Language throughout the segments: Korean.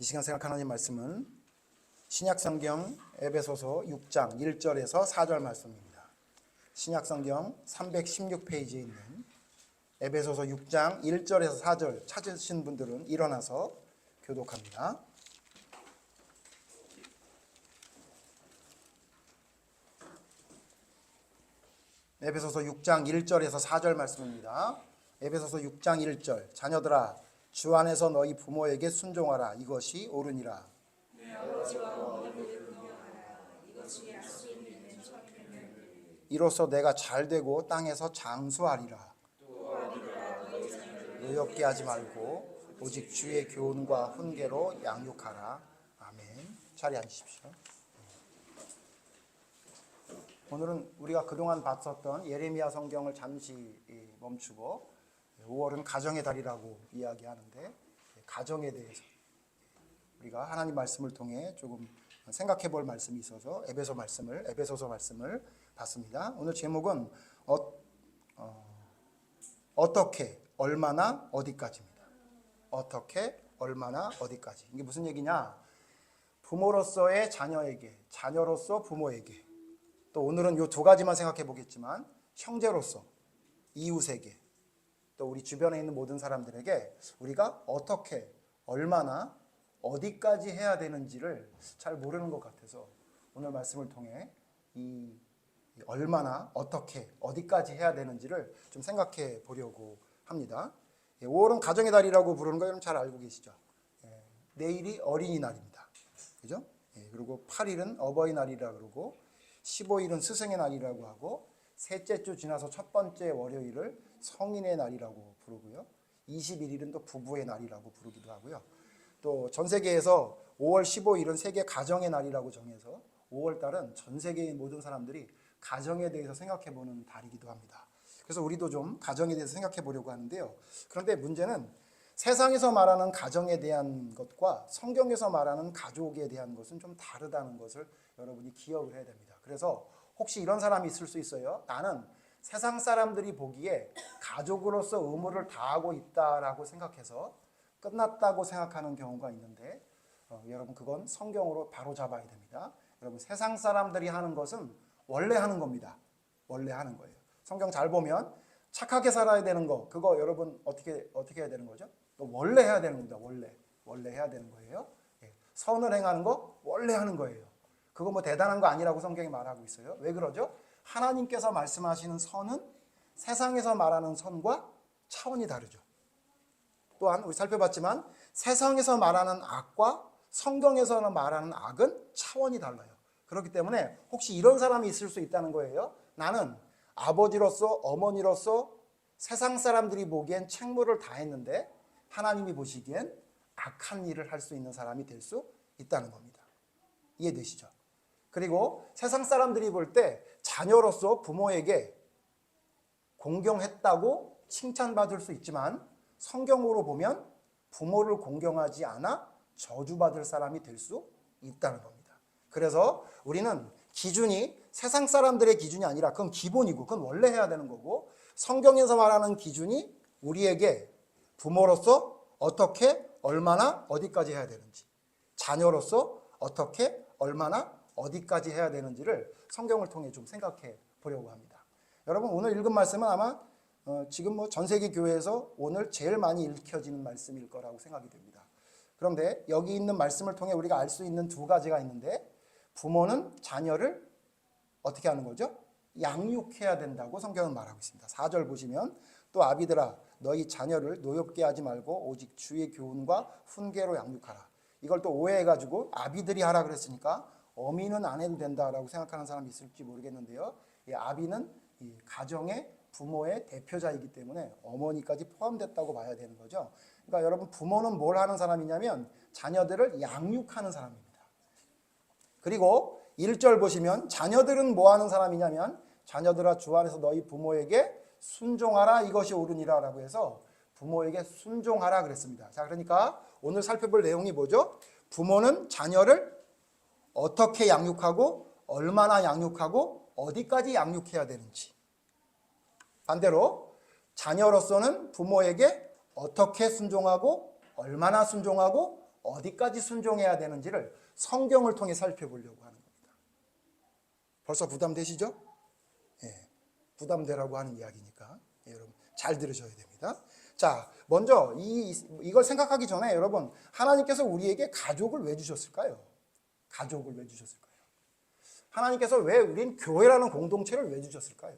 이 시간 생각할 하나님 말씀은 신약성경 에베소서 6장 1절에서 4절 말씀입니다. 신약성경 316페이지에 있는 에베소서 6장 1절에서 4절 찾으신 분들은 일어나서 교독합니다. 에베소서 6장 1절에서 4절 말씀입니다. 에베소서 6장 1절 자녀들아 주 안에서 너희 부모에게 순종하라 이것이 옳으니라. 이로써 내가 잘되고 땅에서 장수하리라. 노엽게 하지 말고 오직 주의 교훈과 훈계로 양육하라. 아멘. 자리에 앉으십시오. 오늘은 우리가 그동안 봤었던 예레미야 성경을 잠시 멈추고 5월은 가정의 달이라고 이야기하는데 가정에 대해서 우리가 하나님 말씀을 통해 조금 생각해 볼 말씀이 있어서 에베소서 말씀을 봤습니다. 오늘 제목은 어떻게 얼마나 어디까지입니다. 어떻게 얼마나 어디까지. 이게 무슨 얘기냐? 부모로서의 자녀에게, 자녀로서 부모에게, 또 오늘은 이 두 가지만 생각해 보겠지만 형제로서 이웃에게, 또 우리 주변에 있는 모든 사람들에게 우리가 어떻게 얼마나 어디까지 해야 되는지를 잘 모르는 것 같아서 오늘 말씀을 통해 이 얼마나 어떻게 어디까지 해야 되는지를 좀 생각해 보려고 합니다. 5월은 가정의 달이라고 부르는 거 여러분 잘 알고 계시죠? 내일이 어린이날입니다. 그죠? 그리고 8일은 어버이날이라 그러고 15일은 스승의 날이라고 하고 셋째 주 지나서 첫 번째 월요일을 성인의 날이라고 부르고요. 21일은 또 부부의 날이라고 부르기도 하고요. 또 전 세계에서 5월 15일은 세계 가정의 날이라고 정해서 5월 달은 전 세계의 모든 사람들이 가정에 대해서 생각해 보는 달이기도 합니다. 그래서 우리도 좀 가정에 대해서 생각해 보려고 하는데요. 그런데 문제는 세상에서 말하는 가정에 대한 것과 성경에서 말하는 가족에 대한 것은 좀 다르다는 것을 여러분이 기억을 해야 됩니다. 그래서 혹시 이런 사람이 있을 수 있어요. 나는 세상 사람들이 보기에 가족으로서 의무를 다하고 있다라고 생각해서 끝났다고 생각하는 경우가 있는데 여러분 그건 성경으로 바로 잡아야 됩니다. 여러분 세상 사람들이 하는 것은 원래 하는 겁니다. 원래 하는 거예요. 성경 잘 보면 착하게 살아야 되는 거 그거 여러분 어떻게 해야 되는 거죠? 원래 해야 되는 겁니다. 원래 해야 되는 거예요. 선을 행하는 거 원래 하는 거예요. 그거 뭐 대단한 거 아니라고 성경이 말하고 있어요. 왜 그러죠? 하나님께서 말씀하시는 선은 세상에서 말하는 선과 차원이 다르죠. 또한 우리 살펴봤지만 세상에서 말하는 악과 성경에서 말하는 악은 차원이 달라요. 그렇기 때문에 혹시 이런 사람이 있을 수 있다는 거예요. 나는 아버지로서 어머니로서 세상 사람들이 보기엔 책무를 다했는데 하나님이 보시기엔 악한 일을 할 수 있는 사람이 될 수 있다는 겁니다. 이해되시죠? 그리고 세상 사람들이 볼 때 자녀로서 부모에게 공경했다고 칭찬받을 수 있지만 성경으로 보면 부모를 공경하지 않아 저주받을 사람이 될 수 있다는 겁니다. 그래서 우리는 기준이 세상 사람들의 기준이 아니라 그건 기본이고 그건 원래 해야 되는 거고 성경에서 말하는 기준이 우리에게 부모로서 어떻게 얼마나 어디까지 해야 되는지 자녀로서 어떻게 얼마나 어디까지 해야 되는지를 성경을 통해 좀 생각해 보려고 합니다. 여러분 오늘 읽은 말씀은 아마 지금 뭐 전 세계 교회에서 오늘 제일 많이 읽혀지는 말씀일 거라고 생각이 됩니다. 그런데 여기 있는 말씀을 통해 우리가 알 수 있는 두 가지가 있는데 부모는 자녀를 어떻게 하는 거죠? 양육해야 된다고 성경은 말하고 있습니다. 4절 보시면 또 아비들아 너희 자녀를 노엽게 하지 말고 오직 주의 교훈과 훈계로 양육하라. 이걸 또 오해해가지고 아비들이 하라 그랬으니까 어미는 안 해도 된다라고 생각하는 사람이 있을지 모르겠는데요. 이 아비는 이 가정의 부모의 대표자이기 때문에 어머니까지 포함됐다고 봐야 되는 거죠. 그러니까 여러분 부모는 뭘 하는 사람이냐면 자녀들을 양육하는 사람입니다. 그리고 1절 보시면 자녀들은 뭐 하는 사람이냐면 자녀들아 주 안에서 너희 부모에게 순종하라 이것이 옳으니라 라고 해서 부모에게 순종하라 그랬습니다. 자, 그러니까 오늘 살펴볼 내용이 뭐죠? 부모는 자녀를 어떻게 양육하고 얼마나 양육하고 어디까지 양육해야 되는지, 반대로 자녀로서는 부모에게 어떻게 순종하고 얼마나 순종하고 어디까지 순종해야 되는지를 성경을 통해 살펴보려고 하는 겁니다. 벌써 부담되시죠? 예, 부담되라고 하는 이야기니까 여러분 잘 들으셔야 됩니다. 자, 먼저 이걸 생각하기 전에 여러분, 하나님께서 우리에게 가족을 왜 주셨을까요? 가족을 왜 주셨을까요? 하나님께서 왜 우린 교회라는 공동체를 왜 주셨을까요?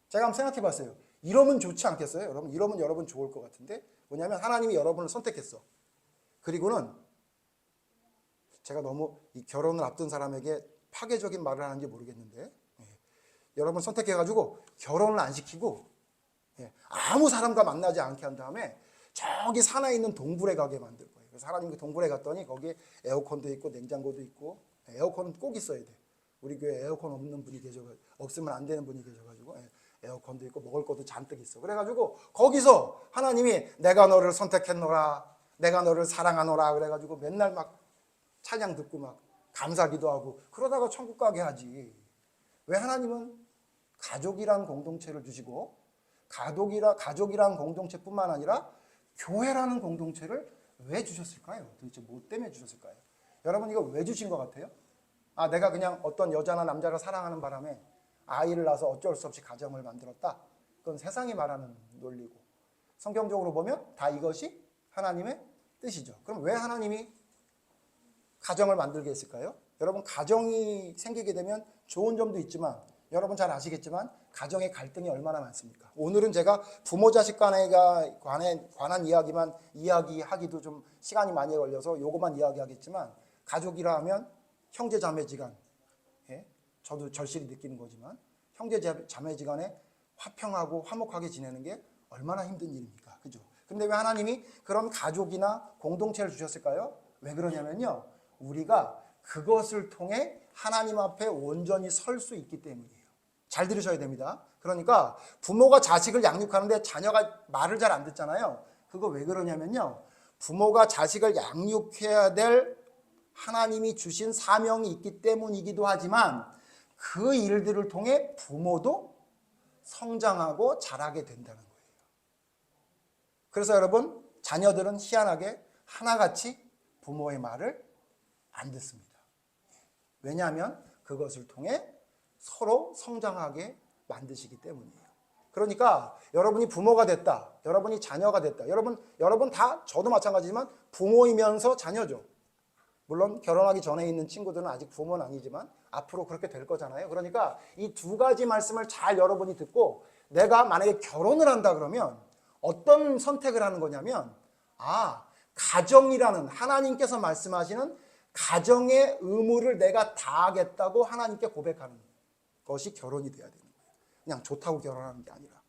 제가 한번 생각해 봤어요. 이러면 좋지 않겠어요? 여러분, 이러면 여러분 좋을 것 같은데, 뭐냐면 하나님이 여러분을 선택했어. 그리고는 제가 너무 이 결혼을 앞둔 사람에게 파괴적인 말을 하는지 모르겠는데, 여러분 선택해가지고 결혼을 안 시키고 아무 사람과 만나지 않게 한 다음에 저기 산에 있는 동굴에 가게 만들 거예요. 그래서 하나님 그 동굴에 갔더니 거기에 에어컨도 있고 냉장고도 있고, 에어컨은 꼭 있어야 돼. 우리 교회 에어컨 없는 분이 계셔가지고, 없으면 안 되는 분이 계셔가지고 에어컨도 있고 먹을 것도 잔뜩 있어. 그래가지고 거기서 하나님이 내가 너를 선택했노라, 내가 너를 사랑하노라 그래가지고 맨날 막 찬양 듣고 막 감사기도 하고 그러다가 천국 가게 하지. 왜 하나님은 가족이란 공동체를 주시고 가족이란 공동체뿐만 아니라 교회라는 공동체를 왜 주셨을까요? 도대체 뭐 때문에 주셨을까요? 여러분, 이거 왜 주신 것 같아요? 내가 그냥 어떤 여자나 남자를 사랑하는 바람에 아이를 낳아서 어쩔 수 없이 가정을 만들었다. 그건 세상이 말하는 논리고, 성경적으로 보면 다 이것이 하나님의 뜻이죠. 그럼 왜 하나님이 가정을 만들게 했을까요? 여러분, 가정이 생기게 되면 좋은 점도 있지만 여러분 잘 아시겠지만 가정의 갈등이 얼마나 많습니까? 오늘은 제가 부모 자식 간에 관한 이야기만 이야기하기도 좀 시간이 많이 걸려서 요것만 이야기하겠지만, 가족이라 하면 형제 자매지간, 저도 절실히 느끼는 거지만 형제 자매지간에 화평하고 화목하게 지내는 게 얼마나 힘든 일입니까? 그죠? 근데 왜 하나님이 그런 가족이나 공동체를 주셨을까요? 왜 그러냐면요, 우리가 그것을 통해 하나님 앞에 온전히 설 수 있기 때문이에요. 잘 들으셔야 됩니다. 그러니까 부모가 자식을 양육하는데 자녀가 말을 잘 안 듣잖아요. 그거 왜 그러냐면요, 부모가 자식을 양육해야 될 하나님이 주신 사명이 있기 때문이기도 하지만, 그 일들을 통해 부모도 성장하고 자라게 된다는 거예요. 그래서 여러분, 자녀들은 희한하게 하나같이 부모의 말을 안 듣습니다. 왜냐하면 그것을 통해 서로 성장하게 만드시기 때문이에요. 그러니까 여러분이 부모가 됐다, 여러분이 자녀가 됐다, 여러분 다, 저도 마찬가지지만 부모이면서 자녀죠. 물론 결혼하기 전에 있는 친구들은 아직 부모는 아니지만 앞으로 그렇게 될 거잖아요. 그러니까 이 두 가지 말씀을 잘 여러분이 듣고, 내가 만약에 결혼을 한다 그러면 어떤 선택을 하는 거냐면, 가정이라는 하나님께서 말씀하시는 가정의 의무를 내가 다하겠다고 하나님께 고백하는 것이 결혼이 돼야 되는 거예요. 그냥 좋다고 결혼하는 게 아니라.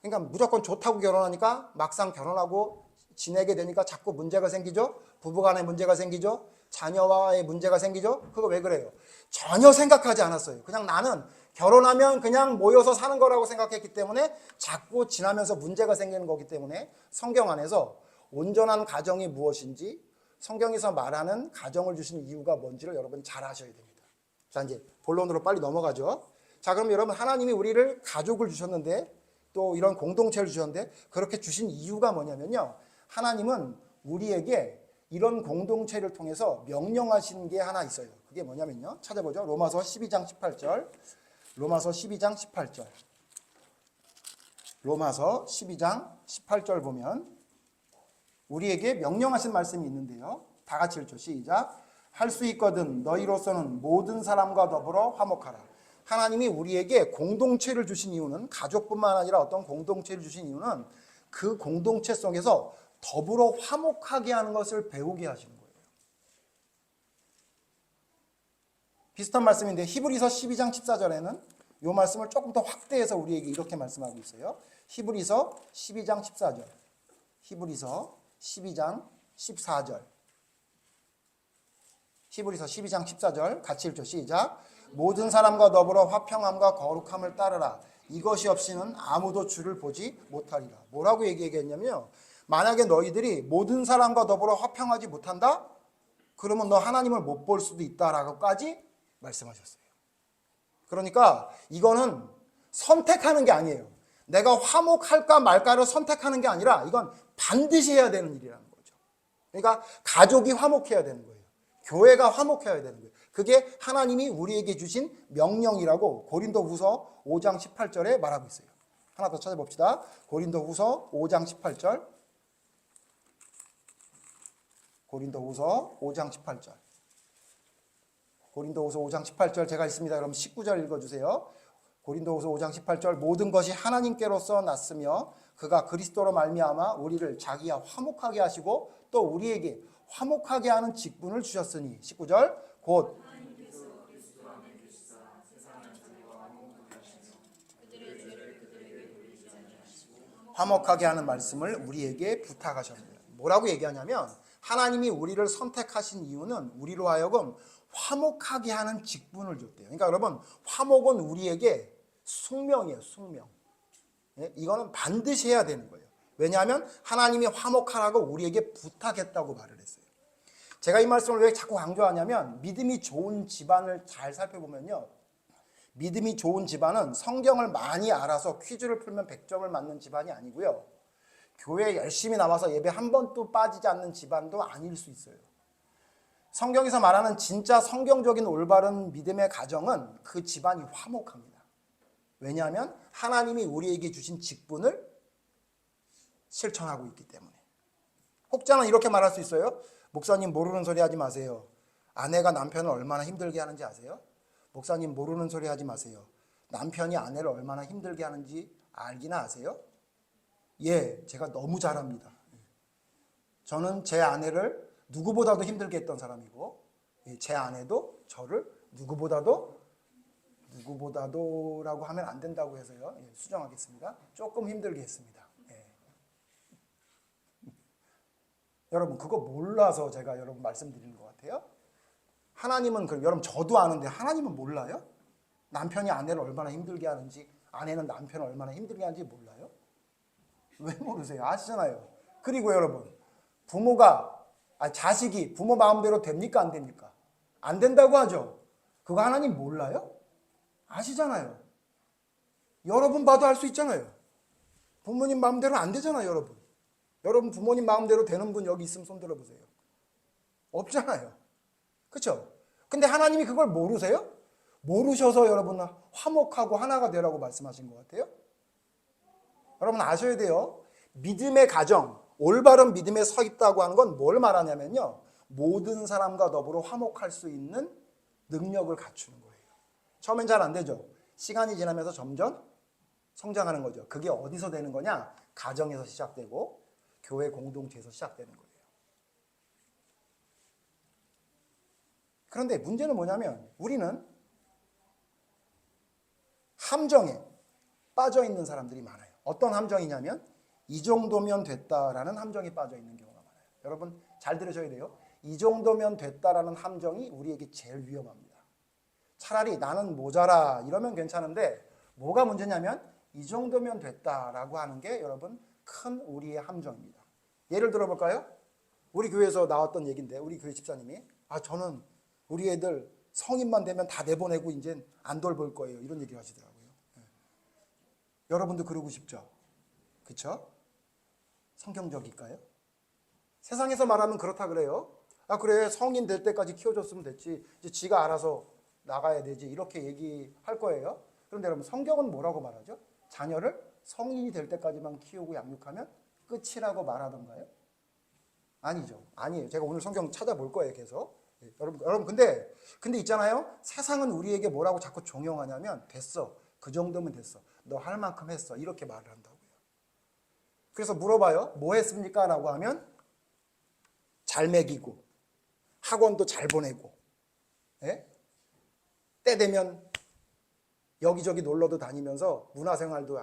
그러니까 무조건 좋다고 결혼하니까 막상 결혼하고 지내게 되니까 자꾸 문제가 생기죠. 부부간에 문제가 생기죠. 자녀와의 문제가 생기죠. 그거 왜 그래요? 전혀 생각하지 않았어요. 그냥 나는 결혼하면 그냥 모여서 사는 거라고 생각했기 때문에 자꾸 지나면서 문제가 생기는 거기 때문에, 성경 안에서 온전한 가정이 무엇인지, 성경에서 말하는 가정을 주신 이유가 뭔지를 여러분이 잘 아셔야 됩니다. 자, 이제 본론으로 빨리 넘어가죠. 자, 그럼 여러분, 하나님이 우리를 가족을 주셨는데, 또 이런 공동체를 주셨는데, 그렇게 주신 이유가 뭐냐면요, 하나님은 우리에게 이런 공동체를 통해서 명령하시는 게 하나 있어요. 그게 뭐냐면요, 찾아보죠. 로마서 12장 18절. 로마서 12장 18절. 로마서 12장 18절 보면 우리에게 명령하신 말씀이 있는데요. 다 같이 읽죠. 시작. 할 수 있거든 너희로서는 모든 사람과 더불어 화목하라. 하나님이 우리에게 공동체를 주신 이유는, 가족뿐만 아니라 어떤 공동체를 주신 이유는 그 공동체 속에서 더불어 화목하게 하는 것을 배우게 하시는 거예요. 비슷한 말씀인데 히브리서 12장 14절에는 이 말씀을 조금 더 확대해서 우리에게 이렇게 말씀하고 있어요. 히브리서 12장 14절. 히브리서 12장 14절. 히브리서 12장 14절 같이 읽죠. 시작. 모든 사람과 더불어 화평함과 거룩함을 따르라. 이것이 없이는 아무도 주를 보지 못하리라. 뭐라고 얘기했냐면요, 만약에 너희들이 모든 사람과 더불어 화평하지 못한다? 그러면 너 하나님을 못 볼 수도 있다라고까지 말씀하셨어요. 그러니까 이거는 선택하는 게 아니에요. 내가 화목할까 말까를 선택하는 게 아니라 이건 반드시 해야 되는 일이라는 거죠. 그러니까 가족이 화목해야 되는 거예요. 교회가 화목해야 되는 거예요. 그게 하나님이 우리에게 주신 명령이라고 고린도후서 5장 18절에 말하고 있어요. 하나 더 찾아봅시다. 고린도후서 5장 18절. 고린도후서 5장 18절. 고린도후서 5장 18절 제가 있습니다. 그럼 19절 읽어주세요. 고린도후서 5장 18절 모든 것이 하나님께로서 났으며 그가 그리스도로 말미암아 우리를 자기와 화목하게 하시고 또 우리에게 화목하게 하는 직분을 주셨으니 19절 곧 화목하게 하는 말씀을 우리에게 부탁하셨습니다. 뭐라고 얘기하냐면 하나님이 우리를 선택하신 이유는 우리로 하여금 화목하게 하는 직분을 줬대요. 그러니까 여러분 화목은 우리에게 숙명이에요. 숙명. 이거는 반드시 해야 되는 거예요. 왜냐하면 하나님이 화목하라고 우리에게 부탁했다고 말을 했어요. 제가 이 말씀을 왜 자꾸 강조하냐면 믿음이 좋은 집안을 잘 살펴보면요. 믿음이 좋은 집안은 성경을 많이 알아서 퀴즈를 풀면 100점을 맞는 집안이 아니고요. 교회에 열심히 나와서 예배 한 번도 빠지지 않는 집안도 아닐 수 있어요. 성경에서 말하는 진짜 성경적인 올바른 믿음의 가정은 그 집안이 화목합니다. 왜냐하면 하나님이 우리에게 주신 직분을 실천하고 있기 때문에. 혹자는 이렇게 말할 수 있어요. 목사님 모르는 소리 하지 마세요. 아내가 남편을 얼마나 힘들게 하는지 아세요? 목사님 모르는 소리 하지 마세요. 남편이 아내를 얼마나 힘들게 하는지 알기나 아세요? 예, 제가 너무 잘 압니다. 저는 제 아내를 누구보다도 힘들게 했던 사람이고 제 아내도 저를 누구보다도라고 하면 안 된다고 해서요. 수정하겠습니다. 조금 힘들게 했습니다. 여러분 그거 몰라서 제가 여러분 말씀드리는 것 같아요. 하나님은 여러분 저도 아는데 하나님은 몰라요? 남편이 아내를 얼마나 힘들게 하는지 아내는 남편을 얼마나 힘들게 하는지 몰라요? 왜 모르세요? 아시잖아요. 그리고 여러분 자식이 부모 마음대로 됩니까? 안 됩니까? 안 된다고 하죠. 그거 하나님 몰라요? 아시잖아요. 여러분 봐도 알 수 있잖아요. 부모님 마음대로 안 되잖아요. 여러분 부모님 마음대로 되는 분 여기 있으면 손 들어보세요. 없잖아요. 그렇죠? 근데 하나님이 그걸 모르세요? 모르셔서 여러분 화목하고 하나가 되라고 말씀하신 것 같아요. 여러분 아셔야 돼요. 믿음의 가정, 올바른 믿음에 서 있다고 하는 건 뭘 말하냐면요. 모든 사람과 더불어 화목할 수 있는 능력을 갖추는 거예요. 처음엔 잘 안 되죠. 시간이 지나면서 점점 성장하는 거죠. 그게 어디서 되는 거냐? 가정에서 시작되고 교회 공동체에서 시작되는 거예요. 그런데 문제는 뭐냐면 우리는 함정에 빠져 있는 사람들이 많아요. 어떤 함정이냐면 이 정도면 됐다라는 함정에 빠져 있는 경우가 많아요. 여러분 잘 들으셔야 돼요. 이 정도면 됐다라는 함정이 우리에게 제일 위험합니다. 차라리 나는 모자라 이러면 괜찮은데 뭐가 문제냐면 이 정도면 됐다라고 하는 게 여러분 큰 우리의 함정입니다. 예를 들어볼까요? 우리 교회에서 나왔던 얘기인데 우리 교회 집사님이 저는 우리 애들 성인만 되면 다 내보내고 이제 안 돌볼 거예요. 이런 얘기를 하시더라고요. 여러분도 그러고 싶죠? 그렇죠? 성경적일까요? 세상에서 말하면 그렇다 그래요. 그래 성인 될 때까지 키워줬으면 됐지. 이제 지가 알아서 나가야 되지. 이렇게 얘기할 거예요. 그런데 여러분 성경은 뭐라고 말하죠? 자녀를 성인이 될 때까지만 키우고 양육하면 끝이라고 말하던가요? 아니죠. 아니에요. 제가 오늘 성경 찾아볼 거예요. 계속. 여러분 근데 있잖아요. 세상은 우리에게 뭐라고 자꾸 종용하냐면 됐어. 그 정도면 됐어. 너 할 만큼 했어. 이렇게 말을 한다고요. 그래서 물어봐요. 뭐 했습니까? 라고 하면 잘 먹이고 학원도 잘 보내고 때 되면 여기저기 놀러도 다니면서 문화생활도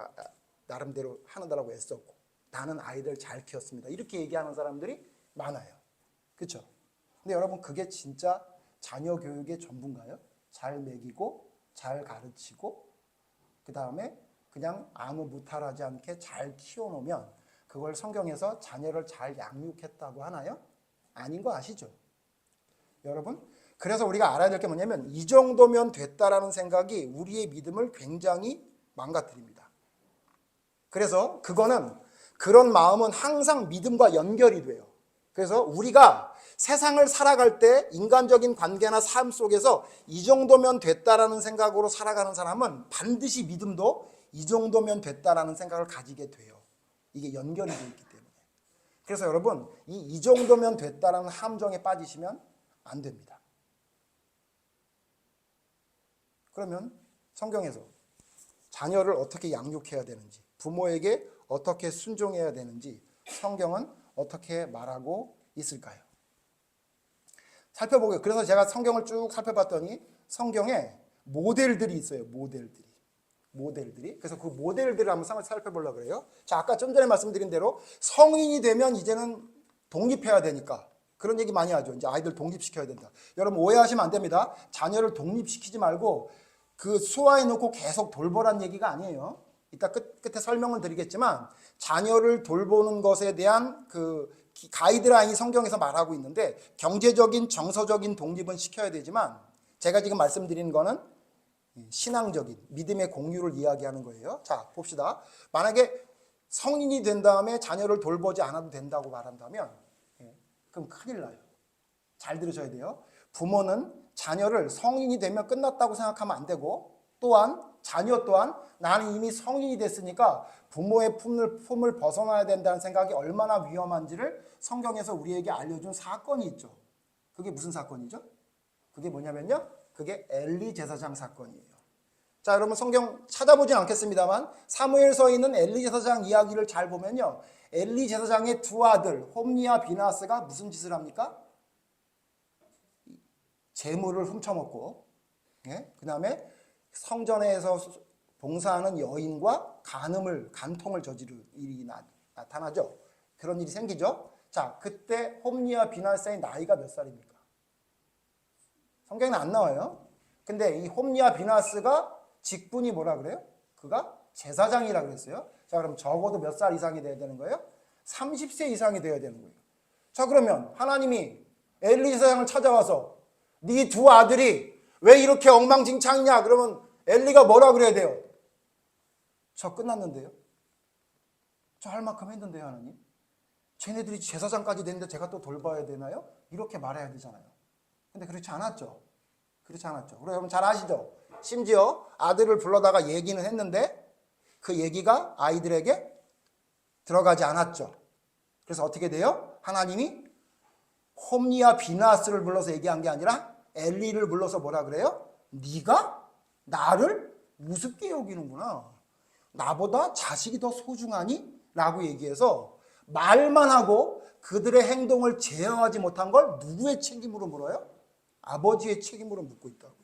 나름대로 하는다라고 애썼고 나는 아이들 잘 키웠습니다. 이렇게 얘기하는 사람들이 많아요. 그렇죠? 근데 여러분 그게 진짜 자녀 교육의 전부인가요? 잘 먹이고 잘 가르치고 그 다음에 그냥 아무 무탈하지 않게 잘 키워놓으면 그걸 성경에서 자녀를 잘 양육했다고 하나요? 아닌 거 아시죠? 여러분 그래서 우리가 알아야 될 게 뭐냐면 이 정도면 됐다라는 생각이 우리의 믿음을 굉장히 망가뜨립니다. 그래서 그런 마음은 항상 믿음과 연결이 돼요. 그래서 우리가 세상을 살아갈 때 인간적인 관계나 삶 속에서 이 정도면 됐다라는 생각으로 살아가는 사람은 반드시 믿음도 이 정도면 됐다라는 생각을 가지게 돼요. 이게 연결이 되어 있기 때문에. 그래서 여러분, 이 정도면 됐다라는 함정에 빠지시면 안 됩니다. 그러면 성경에서 자녀를 어떻게 양육해야 되는지, 부모에게 어떻게 순종해야 되는지 성경은 어떻게 말하고 있을까요? 살펴보게요. 그래서 제가 성경을 쭉 살펴봤더니 성경에 모델들이 있어요. 모델들이. 그래서 그 모델들을 한번 살펴보려고 그래요. 자, 아까 좀 전에 말씀드린 대로 성인이 되면 이제는 독립해야 되니까 그런 얘기 많이 하죠. 이제 아이들 독립시켜야 된다. 여러분 오해하시면 안 됩니다. 자녀를 독립시키지 말고 그 수화해 놓고 계속 돌보란 얘기가 아니에요. 이따 끝에 설명을 드리겠지만 자녀를 돌보는 것에 대한 그 가이드라인이 성경에서 말하고 있는데 경제적인 정서적인 독립은 시켜야 되지만 제가 지금 말씀드리는 거는 신앙적인 믿음의 공유를 이야기하는 거예요. 자, 봅시다. 만약에 성인이 된 다음에 자녀를 돌보지 않아도 된다고 말한다면 그럼 큰일 나요. 잘 들으셔야 돼요. 부모는 자녀를 성인이 되면 끝났다고 생각하면 안 되고 또한 자녀 또한 나는 이미 성인이 됐으니까 부모의 품을 벗어나야 된다는 생각이 얼마나 위험한지를 성경에서 우리에게 알려준 사건이 있죠. 그게 무슨 사건이죠? 그게 뭐냐면요. 그게 엘리 제사장 사건이에요. 자, 여러분 성경 찾아보진 않겠습니다만 사무엘서에 있는 엘리 제사장 이야기를 잘 보면요. 엘리 제사장의 두 아들 홈니와 비나스가 무슨 짓을 합니까? 재물을 훔쳐먹고 그 다음에 성전에서 봉사하는 여인과 간통을 저지를 일이 나타나죠. 그런 일이 생기죠. 자, 그때 홈니와 비나스의 나이가 몇 살입니까? 성경에는 안 나와요. 근데 이 홈니와 비나스가 직분이 뭐라 그래요? 그가 제사장이라 그랬어요. 자, 그럼 적어도 몇 살 이상이 돼야 되는 거예요? 30세 이상이 돼야 되는 거예요. 자, 그러면 하나님이 엘리 제사장을 찾아와서 네 두 아들이 왜 이렇게 엉망진창이냐? 그러면 엘리가 뭐라 그래야 돼요? 저 끝났는데요. 저 할 만큼 했는데요, 하나님. 쟤네들이 제사장까지 됐는데 제가 또 돌봐야 되나요? 이렇게 말해야 되잖아요. 근데 그렇지 않았죠. 그리고 여러분 잘 아시죠? 심지어 아들을 불러다가 얘기는 했는데 그 얘기가 아이들에게 들어가지 않았죠. 그래서 어떻게 돼요? 하나님이 홈니와 비나스를 불러서 얘기한 게 아니라 엘리를 불러서 뭐라 그래요? 네가 나를 우습게 여기는구나. 나보다 자식이 더 소중하니? 라고 얘기해서 말만 하고 그들의 행동을 제어하지 못한 걸 누구의 책임으로 물어요? 아버지의 책임으로 묻고 있다고요.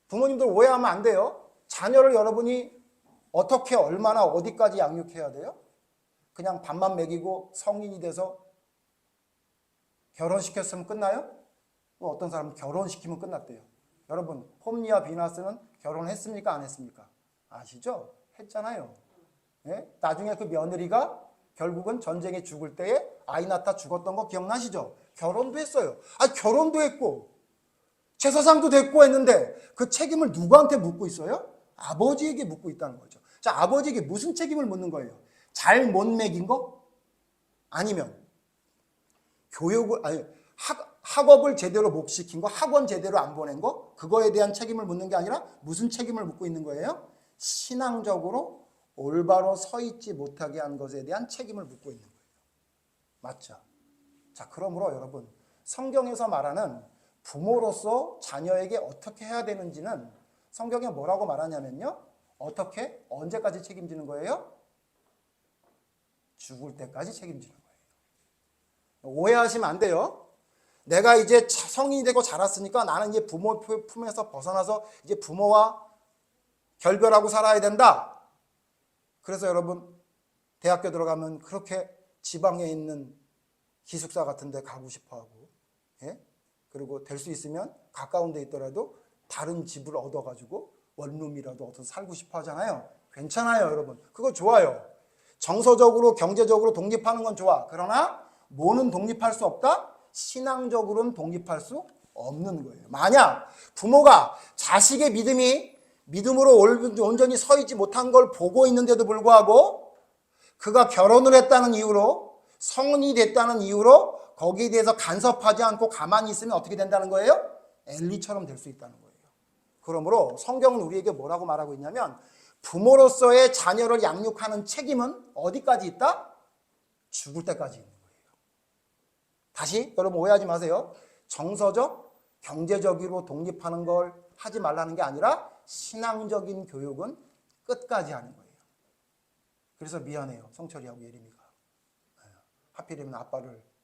부모님들 오해하면 안 돼요. 자녀를 여러분이 어떻게 얼마나 어디까지 양육해야 돼요? 그냥 밥만 먹이고 성인이 돼서 결혼시켰으면 끝나요? 또 어떤 사람은 결혼시키면 끝났대요. 여러분 홈니와 비나스는 결혼했습니까? 안 했습니까? 아시죠? 했잖아요. 예? 나중에 그 며느리가 결국은 전쟁에 죽을 때에 아이 낳다 죽었던 거 기억나시죠? 결혼도 했어요. 결혼도 했고 제사장도 됐고 했는데 그 책임을 누구한테 묻고 있어요? 아버지에게 묻고 있다는 거죠. 자, 아버지에게 무슨 책임을 묻는 거예요? 잘 못 먹인 거? 아니면 학업을 제대로 못 시킨 거, 학원 제대로 안 보낸 거? 그거에 대한 책임을 묻는 게 아니라 무슨 책임을 묻고 있는 거예요? 신앙적으로 올바로 서 있지 못하게 한 것에 대한 책임을 묻고 있는 거예요. 맞죠? 자, 그러므로 여러분 성경에서 말하는 부모로서 자녀에게 어떻게 해야 되는지는 성경에 뭐라고 말하냐면요. 어떻게? 언제까지 책임지는 거예요? 죽을 때까지 책임지는 거예요. 오해하시면 안 돼요. 내가 이제 성인이 되고 자랐으니까 나는 이제 부모 품에서 벗어나서 이제 부모와 결별하고 살아야 된다. 그래서 여러분 대학교 들어가면 그렇게 지방에 있는 기숙사 같은 데 가고 싶어 하고, 예? 그리고 될 수 있으면 가까운 데 있더라도 다른 집을 얻어가지고 원룸이라도 얻어서 살고 싶어 하잖아요. 괜찮아요, 여러분. 그거 좋아요. 정서적으로, 경제적으로 독립하는 건 좋아. 그러나 뭐는 독립할 수 없다? 신앙적으로는 독립할 수 없는 거예요. 만약 부모가 자식의 믿음으로 온전히 서 있지 못한 걸 보고 있는데도 불구하고 그가 결혼을 했다는 이유로 성인이 됐다는 이유로 거기에 대해서 간섭하지 않고 가만히 있으면 어떻게 된다는 거예요? 엘리처럼 될 수 있다는 거예요. 그러므로 성경은 우리에게 뭐라고 말하고 있냐면 부모로서의 자녀를 양육하는 책임은 어디까지 있다? 죽을 때까지 있는 거예요. 다시 여러분 오해하지 마세요. 정서적, 경제적으로 독립하는 걸 하지 말라는 게 아니라 신앙적인 교육은 끝까지 하는 거예요. 그래서 미안해요. 성철이하고 예림이가. 하필이면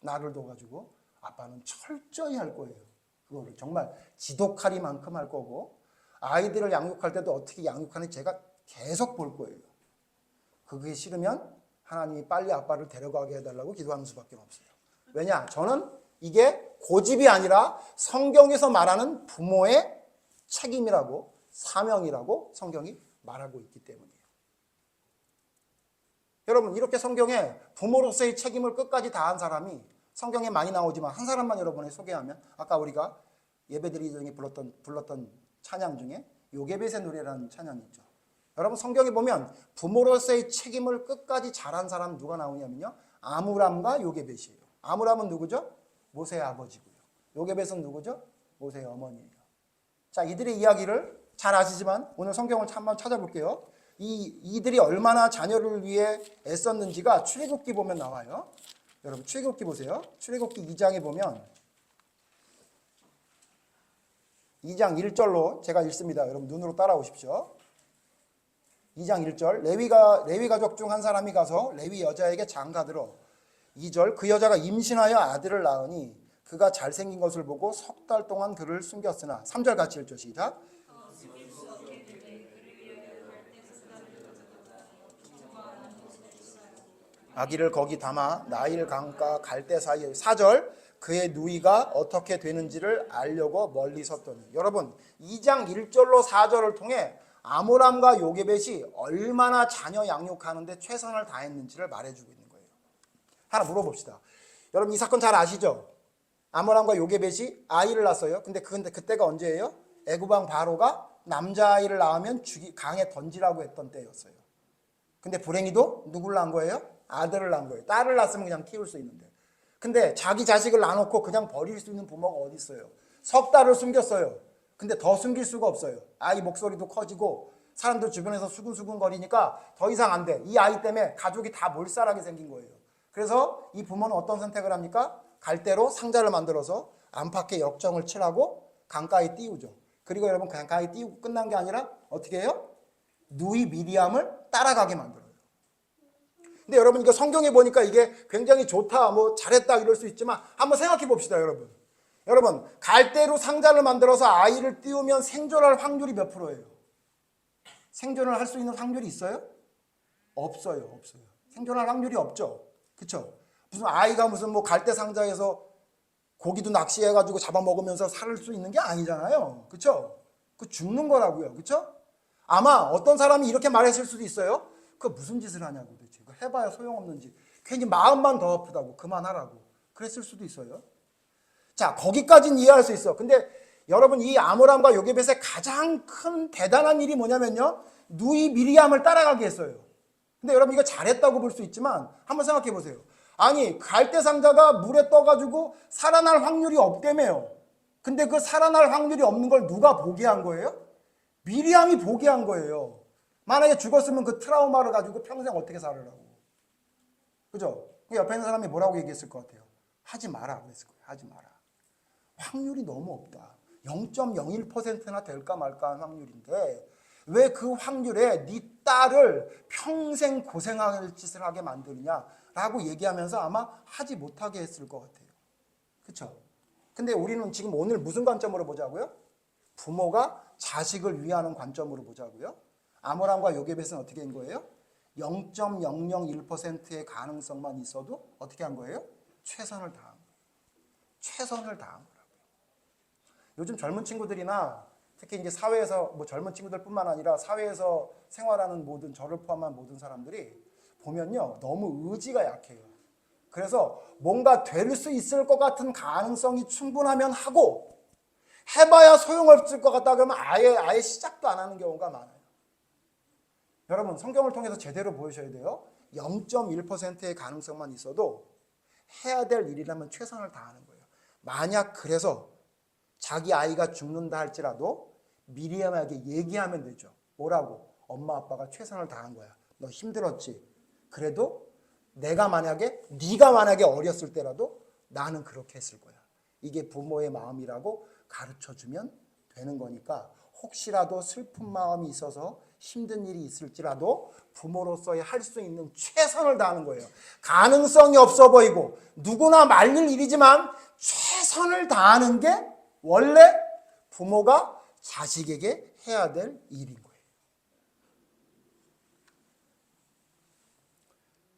나를 둬가지고 아빠는 철저히 할 거예요. 그거를 정말 지독하리만큼 할 거고 아이들을 양육할 때도 어떻게 양육하는지 제가 계속 볼 거예요. 그게 싫으면 하나님이 빨리 아빠를 데려가게 해달라고 기도하는 수밖에 없어요. 왜냐? 저는 이게 고집이 아니라 성경에서 말하는 부모의 책임이라고 사명이라고 성경이 말하고 있기 때문이에요. 여러분 이렇게 성경에 부모로서의 책임을 끝까지 다한 사람이 성경에 많이 나오지만 한 사람만 여러분에 소개하면 아까 우리가 예배드리기 전에 불렀던 찬양 중에 요게벳의 노래라는 찬양이 있죠. 여러분 성경에 보면 부모로서의 책임을 끝까지 잘한 사람 누가 나오냐면요. 아므람과 요게벳이에요. 아므람은 누구죠? 모세의 아버지고요. 요게벳은 누구죠? 모세의 어머니예요. 자, 이들의 이야기를 잘 아시지만 오늘 성경을 한번 찾아볼게요. 이들이 얼마나 자녀를 위해 애썼는지가 출애굽기 보면 나와요. 여러분 출애굽기 보세요. 출애굽기 2장에 보면 2장 1절로 제가 읽습니다. 여러분 눈으로 따라오십시오. 2장 1절 레위 가족 중 한 사람이 가서 레위 여자에게 장가들어 2절 그 여자가 임신하여 아들을 낳으니 그가 잘생긴 것을 보고 석 달 동안 그를 숨겼으나 3절 같이 읽죠. 시작. 아기를 거기 담아 나일 강가 갈대 사이에 4절 그의 누이가 어떻게 되는지를 알려고 멀리 섰더니 여러분 2장 1절로 4절을 통해 아므람과 요게벳이 얼마나 자녀 양육하는데 최선을 다했는지를 말해주고 있는 거예요. 하나 물어봅시다. 여러분 이 사건 잘 아시죠? 아므람과 요게벳이 아이를 낳았어요. 근데 그때가 언제예요? 애굽왕 바로가 남자아이를 낳으면 강에 던지라고 했던 때였어요. 근데 불행히도 누굴 낳은 거예요? 아들을 낳은 거예요. 딸을 낳았으면 그냥 키울 수 있는데. 근데 자기 자식을 낳아놓고 그냥 버릴 수 있는 부모가 어디 있어요? 석 달을 숨겼어요. 근데 더 숨길 수가 없어요. 아이 목소리도 커지고 사람들 주변에서 수근수근 거리니까 더 이상 안 돼. 이 아이 때문에 가족이 다 몰살하게 생긴 거예요. 그래서 이 부모는 어떤 선택을 합니까? 갈대로 상자를 만들어서 안팎에 역정을 칠하고 강가에 띄우죠. 그리고 여러분 강가에 띄우고 끝난 게 아니라 어떻게 해요? 누이 미리암을 따라가게 만들어요. 근데 여러분 이거 성경에 보니까 이게 굉장히 좋다, 뭐 잘했다 이럴 수 있지만 한번 생각해 봅시다, 여러분. 여러분 갈대로 상자를 만들어서 아이를 띄우면 생존할 확률이 몇 프로예요? 생존을 할 수 있는 확률이 있어요? 없어요. 생존할 확률이 없죠. 그렇죠? 무슨 아이가 무슨 뭐 갈대 상자에서 고기도 낚시해가지고 잡아먹으면서 살 수 있는 게 아니잖아요. 그렇죠? 그 죽는 거라고요. 그렇죠? 아마 어떤 사람이 이렇게 말했을 수도 있어요. 그 무슨 짓을 하냐고 도대체. 해봐야 소용없는지. 괜히 마음만 더 아프다고 그만하라고. 그랬을 수도 있어요. 자, 거기까지는 이해할 수 있어. 근데 여러분 이 아므람과 요게벳의 가장 큰 대단한 일이 뭐냐면요. 누이 미리암을 따라가게 했어요. 근데 여러분 이거 잘했다고 볼 수 있지만 한번 생각해 보세요. 아니 갈대 상자가 물에 떠가지고 살아날 확률이 없다며요. 근데 그 살아날 확률이 없는 걸 누가 보게 한 거예요? 미리암이 보게 한 거예요. 만약에 죽었으면 그 트라우마를 가지고 평생 어떻게 살으라고. 그죠? 옆에 있는 사람이 뭐라고 얘기했을 것 같아요? 하지 마라 그랬을 거예요. 하지 마라. 확률이 너무 없다. 0.01%나 될까 말까 하는 확률인데 왜 그 확률에 네 딸을 평생 고생할 짓을 하게 만드느냐라고 얘기하면서 아마 하지 못하게 했을 것 같아요. 그렇죠? 근데 우리는 지금 오늘 무슨 관점으로 보자고요? 부모가 자식을 위하는 관점으로 보자고요. 아므람과 요게벳은 어떻게 한 거예요? 0.001%의 가능성만 있어도 어떻게 한 거예요? 최선을 다한 거예요. 최선을 다한 거라고요. 요즘 젊은 친구들이나 특히 이제 사회에서 뭐 젊은 친구들뿐만 아니라 사회에서 생활하는 모든 저를 포함한 모든 사람들이 보면요 너무 의지가 약해요. 그래서 뭔가 될 수 있을 것 같은 가능성이 충분하면 하고 해봐야 소용없을 것 같다 그러면 아예 시작도 안 하는 경우가 많아요. 여러분 성경을 통해서 제대로 보셔야 돼요. 0.1%의 가능성만 있어도 해야 될 일이라면 최선을 다하는 거예요. 만약 그래서 자기 아이가 죽는다 할지라도 미리하게 얘기하면 되죠. 뭐라고? 엄마 아빠가 최선을 다한 거야. 너 힘들었지? 그래도 네가 만약에 어렸을 때라도 나는 그렇게 했을 거야. 이게 부모의 마음이라고 가르쳐주면 되는 거니까 혹시라도 슬픈 마음이 있어서 힘든 일이 있을지라도 부모로서의 할 수 있는 최선을 다하는 거예요. 가능성이 없어 보이고 누구나 말릴 일이지만 최선을 다하는 게 원래 부모가 자식에게 해야 될 일인 거예요.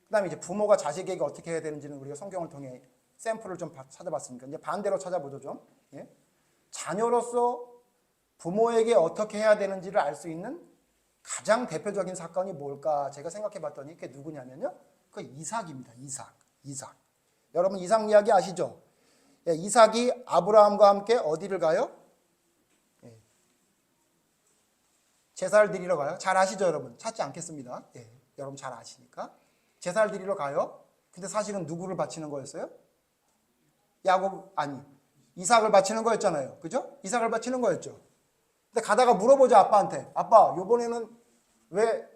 그 다음에 이제 부모가 자식에게 어떻게 해야 되는지는 우리가 성경을 통해 샘플을 좀 찾아봤으니까 이제 반대로 찾아보죠 좀. 예? 자녀로서 부모에게 어떻게 해야 되는지를 알 수 있는 가장 대표적인 사건이 뭘까 제가 생각해 봤더니 그게 누구냐면요. 그 이삭입니다. 이삭. 여러분 이삭 이야기 아시죠? 예, 이삭이 아브라함과 함께 어디를 가요? 예. 제사를 드리러 가요. 잘 아시죠 여러분? 찾지 않겠습니다. 예, 여러분 잘 아시니까. 제사를 드리러 가요. 근데 사실은 누구를 바치는 거였어요? 이삭을 바치는 거였잖아요. 그죠? 이삭을 바치는 거였죠. 근데 가다가 물어보자 아빠한테. 아빠 요번에는 왜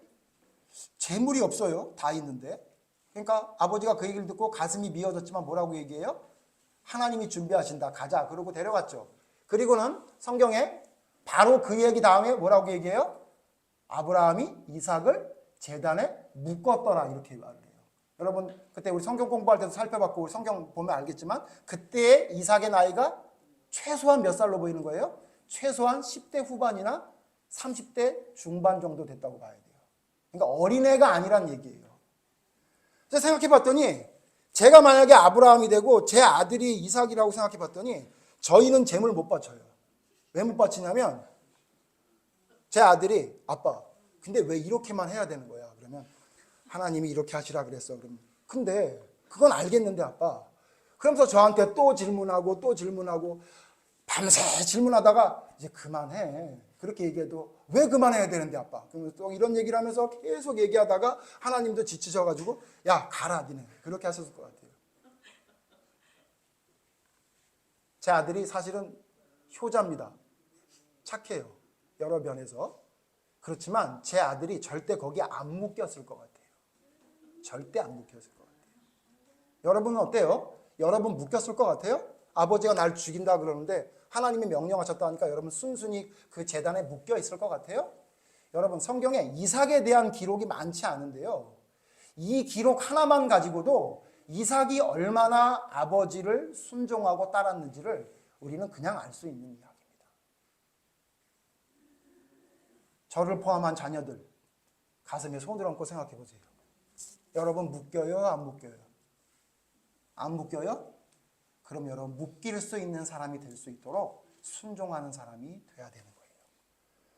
재물이 없어요? 다 있는데. 그러니까 아버지가 그 얘기를 듣고 가슴이 미어졌지만 뭐라고 얘기해요? 하나님이 준비하신다. 가자. 그러고 데려갔죠. 그리고는 성경에 바로 그 얘기 다음에 뭐라고 얘기해요? 아브라함이 이삭을 제단에 묶었더라. 이렇게 말을 해요. 여러분 그때 우리 성경 공부할 때도 살펴봤고 우리 성경 보면 알겠지만 그때 이삭의 나이가 최소한 몇 살로 보이는 거예요? 최소한 10대 후반이나 30대 중반 정도 됐다고 봐야 돼요. 그러니까 어린애가 아니란 얘기예요. 제가 생각해 봤더니 제가 만약에 아브라함이 되고 제 아들이 이삭이라고 생각해 봤더니 저희는 재물 못 바쳐요. 왜 못 바치냐면 제 아들이 아빠 근데 왜 이렇게만 해야 되는 거야? 그러면 하나님이 이렇게 하시라 그랬어. 그럼 근데 그건 알겠는데 아빠. 그러면서 저한테 또 질문하고 밤새 질문하다가 이제 그만해. 그렇게 얘기해도 왜 그만해야 되는데 아빠. 그러면서 또 이런 얘기를 하면서 계속 얘기하다가 하나님도 지치셔가지고 야 가라 니네. 그렇게 하셨을 것 같아요. 제 아들이 사실은 효자입니다. 착해요. 여러 면에서. 그렇지만 제 아들이 절대 거기에 안 묶였을 것 같아요. 절대 안 묶였을 것 같아요. 여러분은 어때요? 여러분 묶였을 것 같아요? 아버지가 날 죽인다 그러는데 하나님이 명령하셨다 하니까 여러분 순순히 그 제단에 묶여 있을 것 같아요? 여러분 성경에 이삭에 대한 기록이 많지 않은데요. 이 기록 하나만 가지고도 이삭이 얼마나 아버지를 순종하고 따랐는지를 우리는 그냥 알 수 있는 이야기입니다. 저를 포함한 자녀들 가슴에 손을 얹고 생각해 보세요. 여러분 묶여요? 안 묶여요? 안 묶여요? 그럼 여러분 묶일 수 있는 사람이 될 수 있도록 순종하는 사람이 돼야 되는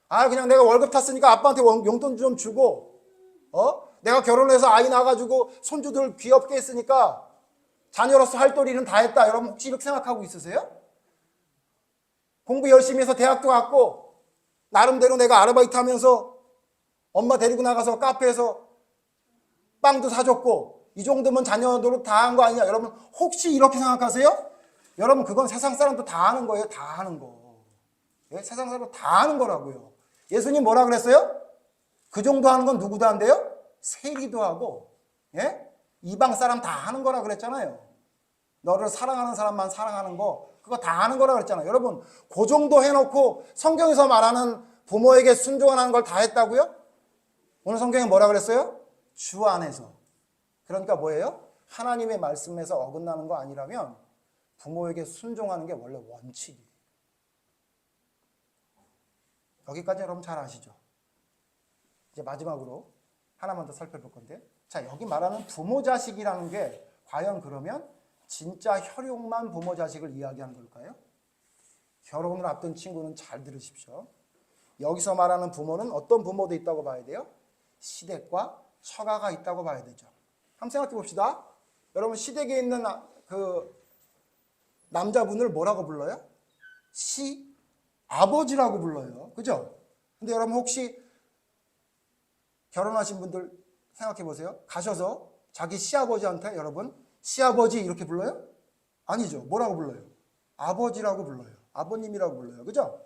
거예요. 그냥 내가 월급 탔으니까 아빠한테 용돈 좀 주고 내가 결혼해서 아이 낳아가지고 손주들 귀엽게 했으니까 자녀로서 할 도리는 다 했다. 여러분 혹시 이렇게 생각하고 있으세요? 공부 열심히 해서 대학도 갔고 나름대로 내가 아르바이트 하면서 엄마 데리고 나가서 카페에서 빵도 사줬고 이 정도면 자녀 노릇 다 한 거 아니냐. 여러분 혹시 이렇게 생각하세요? 여러분 그건 세상 사람도 다 하는 거예요. 다 하는 거. 예? 세상 사람도 다 하는 거라고요. 예수님 뭐라 그랬어요? 그 정도 하는 건 누구도 한대요? 세리도 하고 이방 사람 다 하는 거라 그랬잖아요. 너를 사랑하는 사람만 사랑하는 거 그거 다 하는 거라 그랬잖아요. 여러분 그 정도 해놓고 성경에서 말하는 부모에게 순종하는 걸 다 했다고요? 오늘 성경에 뭐라 그랬어요? 주 안에서. 그러니까 뭐예요? 하나님의 말씀에서 어긋나는 거 아니라면 부모에게 순종하는 게 원래 원칙이에요. 여기까지 여러분 잘 아시죠? 이제 마지막으로 하나만 더 살펴볼 건데 자 여기 말하는 부모 자식이라는 게 과연 그러면 진짜 혈육만 부모 자식을 이야기하는 걸까요? 결혼을 앞둔 친구는 잘 들으십시오. 여기서 말하는 부모는 어떤 부모도 있다고 봐야 돼요? 시댁과 처가가 있다고 봐야 되죠. 한번 생각해 봅시다. 여러분 시댁에 있는 그 남자분을 뭐라고 불러요? 시아버지라고 불러요. 그죠? 근데 여러분 혹시 결혼하신 분들 생각해 보세요. 가셔서 자기 시아버지한테 여러분 시아버지 이렇게 불러요? 아니죠. 뭐라고 불러요? 아버지라고 불러요. 아버님이라고 불러요. 그죠?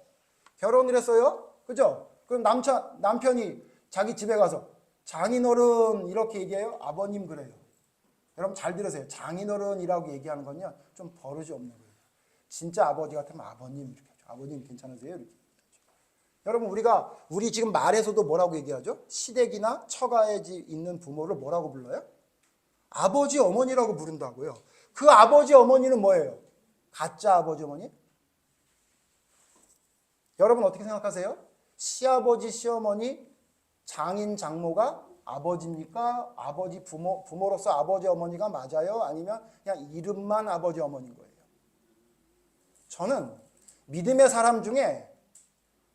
결혼을 했어요? 그죠? 그럼 남편이 자기 집에 가서 장인어른 이렇게 얘기해요? 아버님 그래요. 여러분 잘 들으세요. 장인어른이라고 얘기하는 건요, 좀 버릇이 없는 거예요. 진짜 아버지 같으면 아버님 이렇게 하죠. 아버님 괜찮으세요? 이렇게. 여러분 우리 지금 말에서도 뭐라고 얘기하죠? 시댁이나 처가에 있는 부모를 뭐라고 불러요? 아버지 어머니라고 부른다고요. 그 아버지 어머니는 뭐예요? 가짜 아버지 어머니? 여러분 어떻게 생각하세요? 시아버지 시어머니 장인 장모가 아버지입니까? 아버지 부모로서 아버지 어머니가 맞아요? 아니면 그냥 이름만 아버지 어머니인 거예요? 저는 믿음의 사람 중에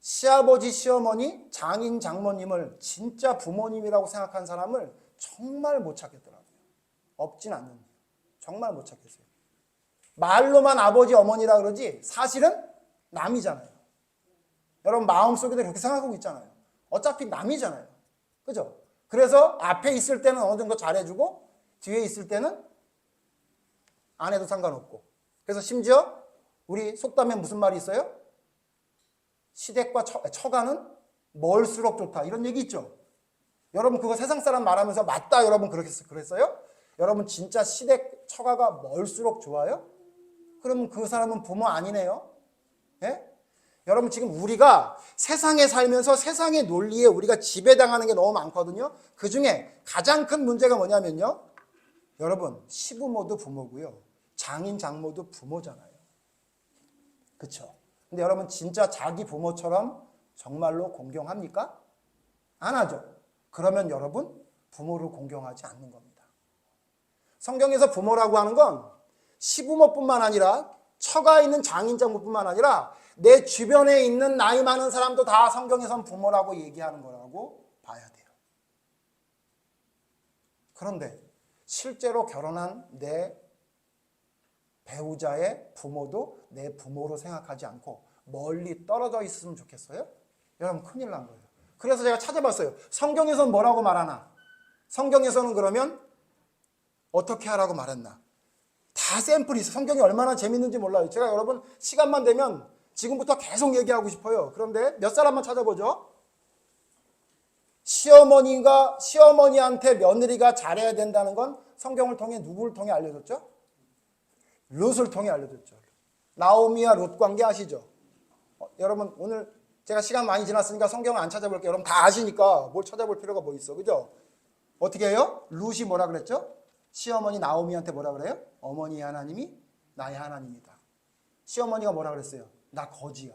시아버지 시어머니 장인 장모님을 진짜 부모님이라고 생각한 사람을 정말 못 찾겠더라고요. 없진 않는데 정말 못 찾겠어요. 말로만 아버지 어머니라 그러지 사실은 남이잖아요. 여러분 마음속에도 그렇게 생각하고 있잖아요. 어차피 남이잖아요. 그죠? 그래서 앞에 있을 때는 어느 정도 잘해주고 뒤에 있을 때는 안 해도 상관없고. 그래서 심지어 우리 속담에 무슨 말이 있어요? 시댁과 처가는 멀수록 좋다. 이런 얘기 있죠. 여러분 그거 세상 사람 말하면서 맞다 여러분 그랬어요? 여러분 진짜 시댁 처가가 멀수록 좋아요? 그러면 그 사람은 부모 아니네요. 예? 여러분 지금 우리가 세상에 살면서 세상의 논리에 우리가 지배당하는 게 너무 많거든요. 그중에 가장 큰 문제가 뭐냐면요. 여러분 시부모도 부모고요. 장인 장모도 부모잖아요. 그렇죠? 근데 여러분 진짜 자기 부모처럼 정말로 공경합니까? 안 하죠. 그러면 여러분 부모를 공경하지 않는 겁니다. 성경에서 부모라고 하는 건 시부모뿐만 아니라 처가에 있는 장인 장모뿐만 아니라 내 주변에 있는 나이 많은 사람도 다 성경에선 부모라고 얘기하는 거라고 봐야 돼요. 그런데 실제로 결혼한 내 배우자의 부모도 내 부모로 생각하지 않고 멀리 떨어져 있으면 좋겠어요? 여러분 큰일 난 거예요. 그래서 제가 찾아봤어요. 성경에서는 뭐라고 말하나? 성경에서는 그러면 어떻게 하라고 말했나? 다 샘플이 있어요. 성경이 얼마나 재밌는지 몰라요. 제가 여러분 시간만 되면 지금부터 계속 얘기하고 싶어요. 그런데 몇 사람만 찾아보죠. 시어머니한테 며느리가 잘해야 된다는 건 성경을 통해 누구를 통해 알려줬죠? 룻을 통해 알려줬죠. 나오미와 룻 관계 아시죠? 여러분 오늘 제가 시간 많이 지났으니까 성경을 안 찾아볼게요. 여러분 다 아시니까 뭘 찾아볼 필요가 뭐 있어. 그죠? 어떻게 해요? 룻이 뭐라 그랬죠? 시어머니 나오미한테 뭐라 그래요? 어머니 하나님이 나의 하나님이다. 시어머니가 뭐라 그랬어요? 나 거지야.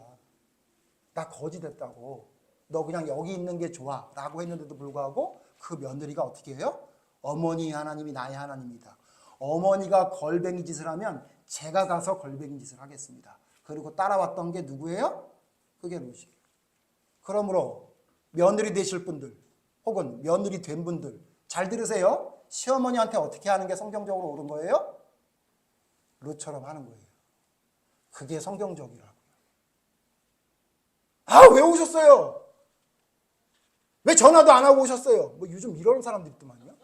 나 거지 됐다고. 너 그냥 여기 있는 게 좋아. 라고 했는데도 불구하고 그 며느리가 어떻게 해요? 어머니 하나님이 나의 하나님이다. 어머니가 걸뱅이 짓을 하면 제가 가서 걸뱅이 짓을 하겠습니다. 그리고 따라왔던 게 누구예요? 그게 룻이에요. 그러므로 며느리 되실 분들 혹은 며느리 된 분들 잘 들으세요. 시어머니한테 어떻게 하는 게 성경적으로 옳은 거예요? 룻처럼 하는 거예요. 그게 성경적이라고요. 아, 왜 오셨어요? 왜 전화도 안 하고 오셨어요? 뭐 요즘 이런 사람들 있더만요.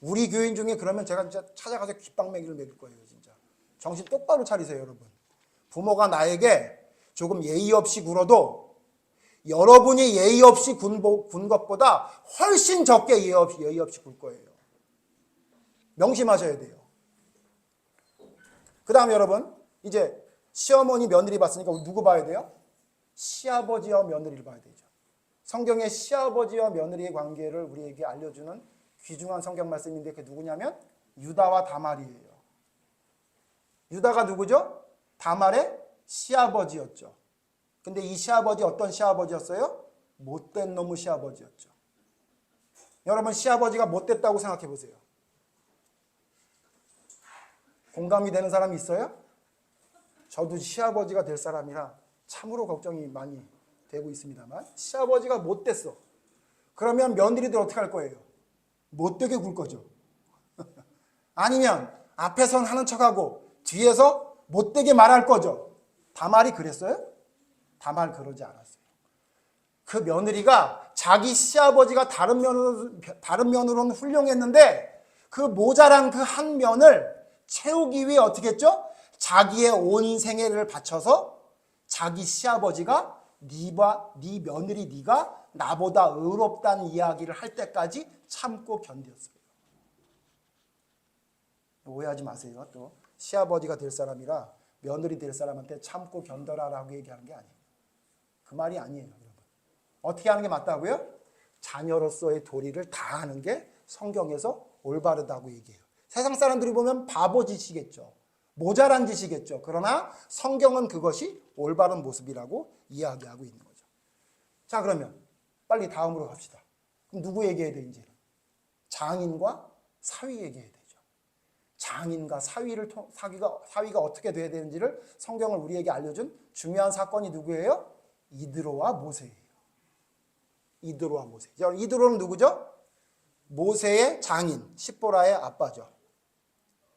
우리 교인 중에 그러면 제가 진짜 찾아가서 귓방맹이를 먹일 거예요. 진짜. 정신 똑바로 차리세요, 여러분. 부모가 나에게 조금 예의 없이 굴어도 여러분이 예의 없이 군 것보다 훨씬 적게 예의 없이 굴 거예요. 명심하셔야 돼요. 그 다음에 여러분 이제 시어머니 며느리 봤으니까 누구 봐야 돼요? 시아버지와 며느리를 봐야 되죠. 성경의 시아버지와 며느리의 관계를 우리에게 알려주는 귀중한 성경 말씀인데 그게 누구냐면 유다와 다말이에요. 유다가 누구죠? 다말의 시아버지였죠. 근데 이 시아버지 어떤 시아버지였어요? 못된 놈의 시아버지였죠. 여러분 시아버지가 못됐다고 생각해 보세요. 공감이 되는 사람이 있어요? 저도 시아버지가 될 사람이라 참으로 걱정이 많이 되고 있습니다만 시아버지가 못됐어. 그러면 며느리들 어떻게 할 거예요? 못되게 굴 거죠. 아니면 앞에선 하는 척하고 뒤에서 못되게 말할 거죠. 다말이 그랬어요? 다말 그러지 않았어요. 그 며느리가 자기 시아버지가 다른 면으로는 훌륭했는데 그 모자란 그 한 면을 채우기 위해 어떻게 했죠? 자기의 온 생애를 바쳐서 자기 시아버지가 네 며느리 네가 나보다 의롭다는 이야기를 할 때까지 참고 견뎠어요. 오해하지 마세요. 또 시아버지가 될 사람이라 며느리 될 사람한테 참고 견뎌라라고 얘기하는 게 아니에요. 그 말이 아니에요, 여러분. 어떻게 하는 게 맞다고요? 자녀로서의 도리를 다하는 게 성경에서 올바르다고 얘기해요. 세상 사람들이 보면 바보 짓이겠죠. 모자란 짓이겠죠. 그러나 성경은 그것이 올바른 모습이라고 이야기하고 있는 거죠. 자, 그러면 빨리 다음으로 갑시다. 그럼 누구 얘기해야 돼, 이제? 장인과 사위 얘기해야 되죠. 장인과 사위가 어떻게 돼야 되는지를 성경을 우리에게 알려준 중요한 사건이 누구예요? 이드로와 모세예요. 이드로와 모세. 이드로는 누구죠? 모세의 장인, 십보라의 아빠죠.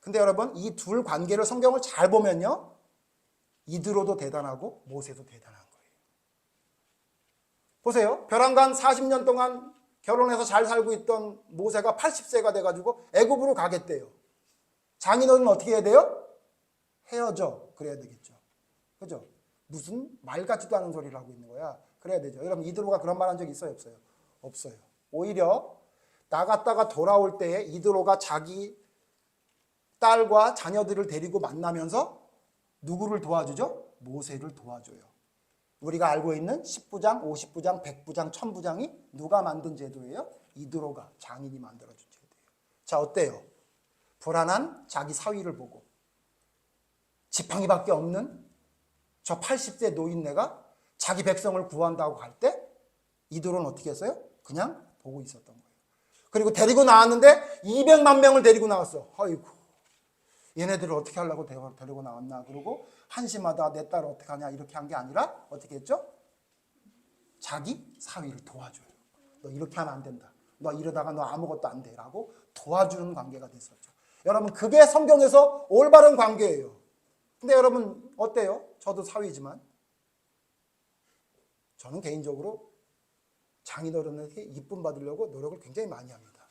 근데 여러분, 이 둘 관계를 성경을 잘 보면요, 이드로도 대단하고 모세도 대단한 거예요. 보세요. 벼랑간 40년 동안 결혼해서 잘 살고 있던 모세가 80세가 돼가지고 애굽으로 가겠대요. 장인어른 어떻게 해야 돼요? 헤어져. 그래야 되겠죠. 그죠? 무슨 말 같지도 않은 소리를 하고 있는 거야. 그래야 되죠. 여러분, 이드로가 그런 말 한 적 있어요? 없어요? 없어요. 오히려 나갔다가 돌아올 때에 이드로가 자기 딸과 자녀들을 데리고 만나면서 누구를 도와주죠? 모세를 도와줘요. 우리가 알고 있는 10부장, 50부장, 100부장, 1000부장이 누가 만든 제도예요? 이드로가, 장인이 만들어준 제도예요. 자, 어때요? 불안한 자기 사위를 보고 지팡이밖에 없는 저 80세 노인네가 자기 백성을 구한다고 갈 때 이드로는 어떻게 했어요? 그냥 보고 있었던 거예요. 그리고 데리고 나왔는데 200만 명을 데리고 나왔어. 아이고, 얘네들을 어떻게 하려고 데리고 나왔나. 그러고 한시마다 내 딸을 어떻게 하냐 이렇게 한 게 아니라 어떻게 했죠? 자기 사위를 도와줘요. 너 이렇게 하면 안 된다. 너 이러다가 너 아무것도 안 돼. 라고 도와주는 관계가 됐었죠. 여러분, 그게 성경에서 올바른 관계예요. 근데 여러분 어때요? 저도 사위지만 저는 개인적으로 장인어른에게 이쁨 받으려고 노력을 굉장히 많이 합니다.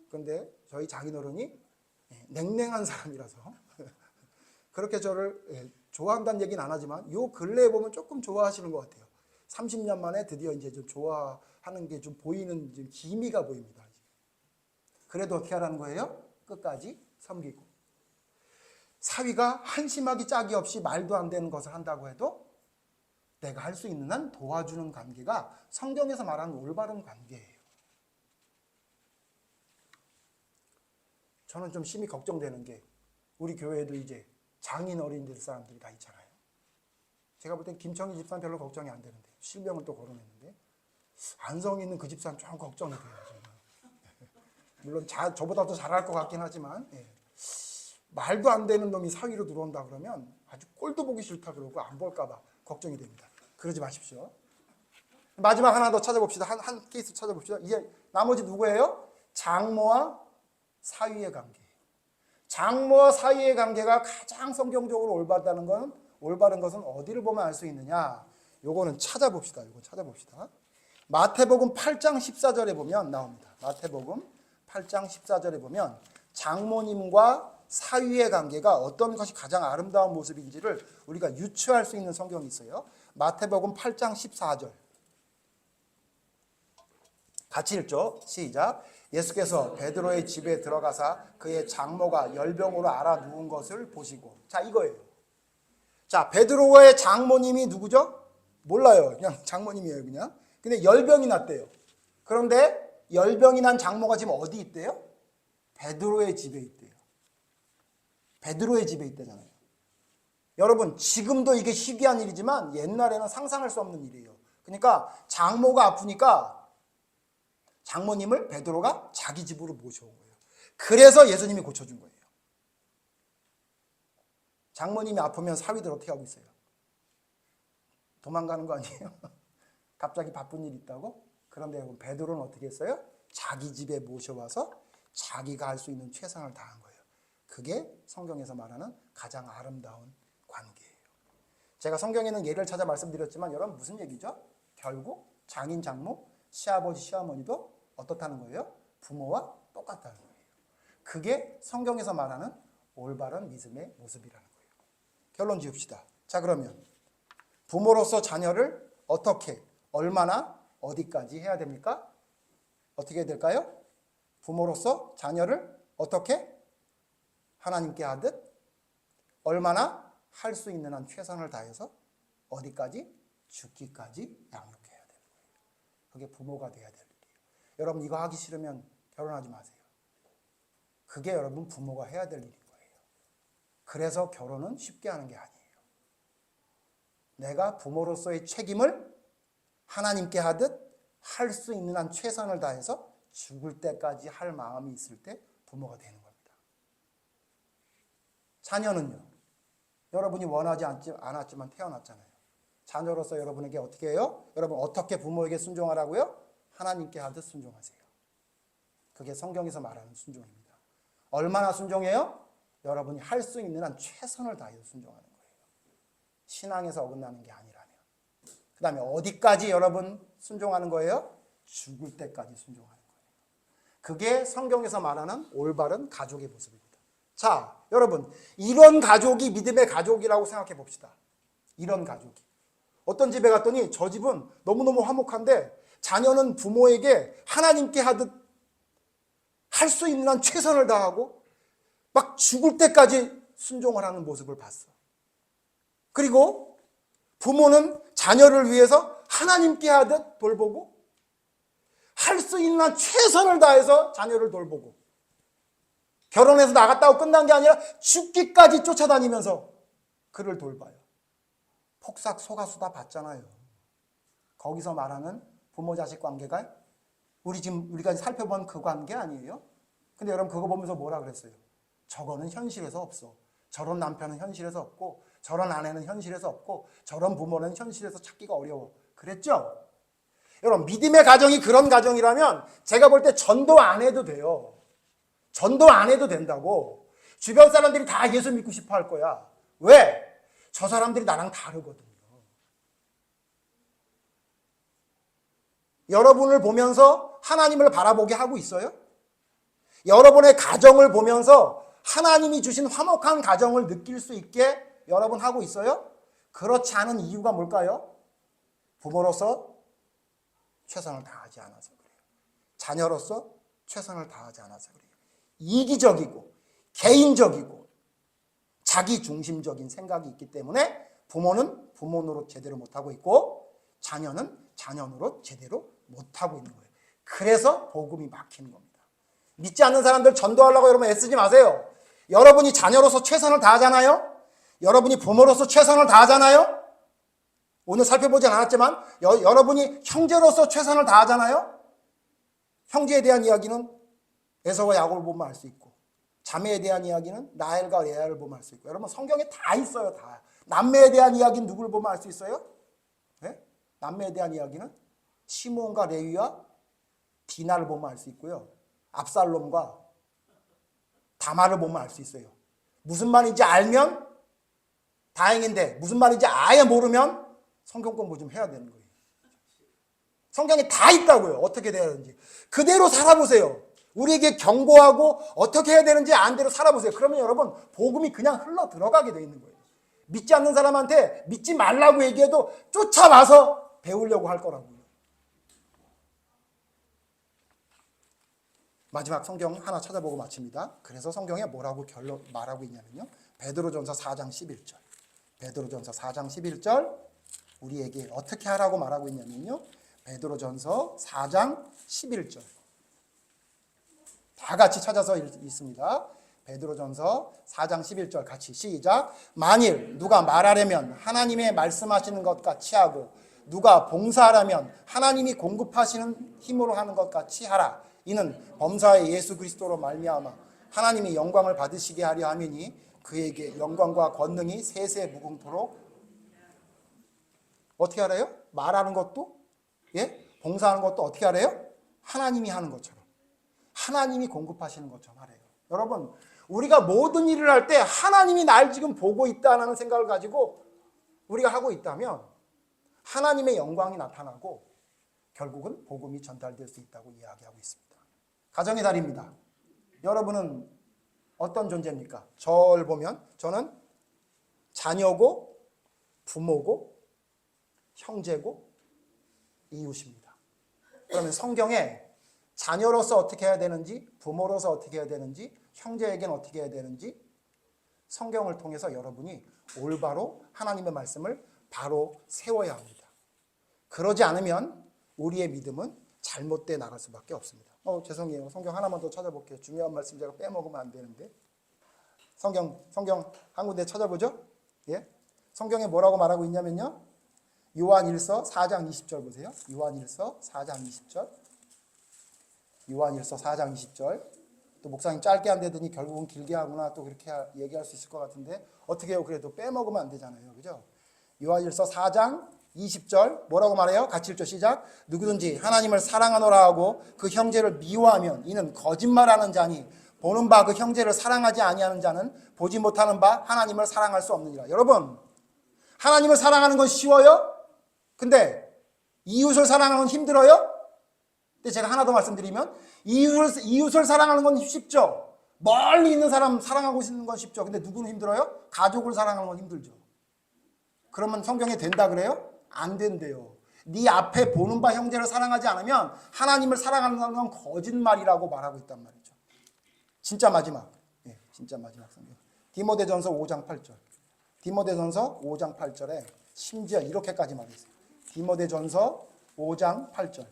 그런데 저희 장인어른이 냉랭한 사람이라서 그렇게 저를 좋아한다는 얘기는 안 하지만 요 근래에 보면 조금 좋아하시는 것 같아요. 30년 만에 드디어 이제 좀 좋아하는 게 좀 보이는 좀 기미가 보입니다. 그래도 어떻게 하라는 거예요? 끝까지 섬기고. 사위가 한심하기 짝이 없이 말도 안 되는 것을 한다고 해도 내가 할 수 있는 한 도와주는 관계가 성경에서 말하는 올바른 관계예요. 저는 좀 심히 걱정되는 게 우리 교회에도 이제 장인 어린이들 사람들이 다 있잖아요. 제가 볼 땐 김청희 집사는 별로 걱정이 안 되는데 실명을 또 거론했는데 안성이 있는 그 집사는 좀 걱정이 돼요. 물론 저보다 더 잘할 것 같긴 하지만 말도 안 되는 놈이 사위로 들어온다 그러면 아주 꼴도 보기 싫다 그러고 안 볼까 봐 걱정이 됩니다. 그러지 마십시오. 마지막 하나 더 찾아봅시다. 한 케이스 찾아봅시다. 이제 나머지 누구예요? 장모와 사위의 관계. 장모와 사위의 관계가 가장 성경적으로 올바른 것은 어디를 보면 알 수 있느냐? 요거는 찾아봅시다. 요거 찾아봅시다. 마태복음 8장 14절에 보면 나옵니다. 마태복음 8장 14절에 보면 장모님과 사위의 관계가 어떤 것이 가장 아름다운 모습인지를 우리가 유추할 수 있는 성경이 있어요. 마태복음 8장 14절. 같이 읽죠. 시작. 예수께서 베드로의 집에 들어가사 그의 장모가 열병으로 앓아 누운 것을 보시고. 자, 이거예요. 자, 베드로의 장모님이 누구죠? 몰라요. 그냥 장모님이에요, 그냥. 근데 열병이 났대요. 그런데 열병이 난 장모가 지금 어디 있대요? 베드로의 집에 있대요. 베드로의 집에 있대잖아요. 여러분, 지금도 이게 희귀한 일이지만 옛날에는 상상할 수 없는 일이에요. 그러니까 장모가 아프니까 장모님을 베드로가 자기 집으로 모셔온 거예요. 그래서 예수님이 고쳐준 거예요. 장모님이 아프면 사위들 어떻게 하고 있어요? 도망가는 거 아니에요? 갑자기 바쁜 일 있다고? 그런데 여러분, 베드로는 어떻게 했어요? 자기 집에 모셔와서 자기가 할 수 있는 최선을 다한 거예요. 그게 성경에서 말하는 가장 아름다운 관계예요. 제가 성경에는 예를 찾아 말씀드렸지만 여러분 무슨 얘기죠? 결국 장인, 장모, 시아버지, 시어머니도 어떻다는 거예요? 부모와 똑같다는 거예요. 그게 성경에서 말하는 올바른 믿음의 모습이라는 거예요. 결론 지읍시다. 자, 그러면 부모로서 자녀를 어떻게, 얼마나, 어디까지 해야 됩니까? 어떻게 해야 될까요? 부모로서 자녀를 어떻게? 하나님께 하듯 얼마나 할 수 있는 한 최선을 다해서 어디까지? 죽기까지 양육해야 되는 거예요. 그게 부모가 돼야 될 일이에요. 여러분 이거 하기 싫으면 결혼하지 마세요. 그게 여러분 부모가 해야 될 일인 거예요. 그래서 결혼은 쉽게 하는 게 아니에요. 내가 부모로서의 책임을 하나님께 하듯 할 수 있는 한 최선을 다해서 죽을 때까지 할 마음이 있을 때 부모가 되는 겁니다. 자녀는요. 여러분이 원하지 않았지만 태어났잖아요. 자녀로서 여러분에게 어떻게 해요? 여러분 어떻게 부모에게 순종하라고요? 하나님께 하듯 순종하세요. 그게 성경에서 말하는 순종입니다. 얼마나 순종해요? 여러분이 할 수 있는 한 최선을 다해서 순종하는 거예요. 신앙에서 어긋나는 게 아니라면. 그 다음에 어디까지 여러분 순종하는 거예요? 죽을 때까지 순종하는 거예요. 그게 성경에서 말하는 올바른 가족의 모습입니다. 자, 여러분 이런 가족이 믿음의 가족이라고 생각해 봅시다. 이런 가족이. 어떤 집에 갔더니 저 집은 너무너무 화목한데 자녀는 부모에게 하나님께 하듯 할 수 있는 한 최선을 다하고 막 죽을 때까지 순종을 하는 모습을 봤어. 그리고 부모는 자녀를 위해서 하나님께 하듯 돌보고 할 수 있는 한 최선을 다해서 자녀를 돌보고 결혼해서 나갔다고 끝난 게 아니라 죽기까지 쫓아다니면서 그를 돌봐요. 폭삭 속가수다 봤잖아요. 거기서 말하는 부모 자식 관계가 우리가 살펴본 그 관계 아니에요? 근데 여러분 그거 보면서 뭐라 그랬어요? 저거는 현실에서 없어. 저런 남편은 현실에서 없고 저런 아내는 현실에서 없고 저런 부모는 현실에서 찾기가 어려워. 그랬죠? 여러분 믿음의 가정이 그런 가정이라면 제가 볼 때 전도 안 해도 돼요. 전도 안 해도 된다고. 주변 사람들이 다 예수 믿고 싶어 할 거야. 왜? 저 사람들이 나랑 다르거든요. 여러분을 보면서 하나님을 바라보게 하고 있어요? 여러분의 가정을 보면서 하나님이 주신 화목한 가정을 느낄 수 있게 여러분 하고 있어요? 그렇지 않은 이유가 뭘까요? 부모로서 최선을 다하지 않아서 그래요. 자녀로서 최선을 다하지 않아서 그래요. 이기적이고 개인적이고 자기중심적인 생각이 있기 때문에 부모는 부모 노릇 제대로 못하고 있고 자녀는 자녀 노릇 제대로 못하고 있는 거예요. 그래서 복음이 막히는 겁니다. 믿지 않는 사람들 전도하려고 여러분 애쓰지 마세요. 여러분이 자녀로서 최선을 다하잖아요. 여러분이 부모로서 최선을 다하잖아요. 오늘 살펴보진 않았지만 여러분이 형제로서 최선을 다하잖아요. 형제에 대한 이야기는 에서와 야곱을 보면 알 수 있고 자매에 대한 이야기는 라헬과 레아를 보면 알 수 있고 여러분 성경에 다 있어요. 다. 남매에 대한 이야기는 누구를 보면 알 수 있어요? 네? 남매에 대한 이야기는 시몬과 레위와 디나를 보면 알 수 있고요. 압살롬과 다말을 보면 알 수 있어요. 무슨 말인지 알면 다행인데 무슨 말인지 아예 모르면 성경 공부 좀 해야 되는 거예요. 성경에 다 있다고요. 어떻게 돼야 되는지. 그대로 살아보세요. 우리에게 경고하고 어떻게 해야 되는지 안 대로 살아보세요. 그러면 여러분 복음이 그냥 흘러 들어가게 돼 있는 거예요. 믿지 않는 사람한테 믿지 말라고 얘기해도 쫓아와서 배우려고 할 거라고요. 마지막 성경 하나 찾아보고 마칩니다. 그래서 성경에 뭐라고 말하고 있냐면요. 베드로전서 4장 11절. 베드로전서 4장 11절 우리에게 어떻게 하라고 말하고 있냐면요. 베드로전서 4장 11절. 다 같이 찾아서 읽습니다. 베드로전서 4장 11절 같이 시작. 만일 누가 말하려면 하나님의 말씀하시는 것 같이 하고 누가 봉사하려면 하나님이 공급하시는 힘으로 하는 것 같이 하라. 이는 범사의 예수 그리스도로 말미암아 하나님이 영광을 받으시게 하려 함이니 그에게 영광과 권능이 세세 무궁토록 어떻게 하래요? 말하는 것도 봉사하는 것도 어떻게 하래요? 하나님이 하는 것처럼 하나님이 공급하시는 것처럼 하래요. 여러분 우리가 모든 일을 할 때 하나님이 날 지금 보고 있다는 생각을 가지고 우리가 하고 있다면 하나님의 영광이 나타나고 결국은 복음이 전달될 수 있다고 이야기하고 있습니다. 가정의 달입니다. 여러분은 어떤 존재입니까? 저를 보면 저는 자녀고 부모고 형제고 이웃입니다. 그러면 성경에 자녀로서 어떻게 해야 되는지, 부모로서 어떻게 해야 되는지, 형제에게는 어떻게 해야 되는지 성경을 통해서 여러분이 올바로 하나님의 말씀을 바로 세워야 합니다. 그러지 않으면 우리의 믿음은 잘못돼 나갈 수밖에 없습니다. 죄송해요. 성경 하나만 더 찾아볼게요. 중요한 말씀 제가 빼먹으면 안 되는데. 성경 한 군데 찾아보죠. 예? 성경에 뭐라고 말하고 있냐면요. 요한일서 4장 20절 보세요. 요한일서 4장 20절. 요한일서 4장 20절. 또 목사님 짧게 한다더니 결국은 길게 하구나 또 그렇게 얘기할 수 있을 것 같은데 어떻게 해요? 그래도 빼먹으면 안 되잖아요. 그죠? 요한일서 4장 20절 뭐라고 말해요? 같이 읽죠. 시작. 누구든지 하나님을 사랑하노라 하고 그 형제를 미워하면 이는 거짓말하는 자니 보는 바 그 형제를 사랑하지 아니하는 자는 보지 못하는 바 하나님을 사랑할 수 없느니라. 여러분, 하나님을 사랑하는 건 쉬워요? 근데 이웃을 사랑하는 건 힘들어요? 근데 제가 하나 더 말씀드리면 이웃을 사랑하는 건 쉽죠. 멀리 있는 사람 사랑하고 있는 건 쉽죠. 근데 누구는 힘들어요? 가족을 사랑하는 건 힘들죠. 그러면 성경에 된다 그래요? 안 된대요. 네 앞에 보는 바 형제를 사랑하지 않으면 하나님을 사랑하는 건 거짓말이라고 말하고 있단 말이죠. 진짜 마지막. 예, 진짜 마지막 성경. 디모데전서 5장 8절. 디모데전서 5장 8절에 심지어 이렇게까지 말했어요. 디모데전서 5장 8절.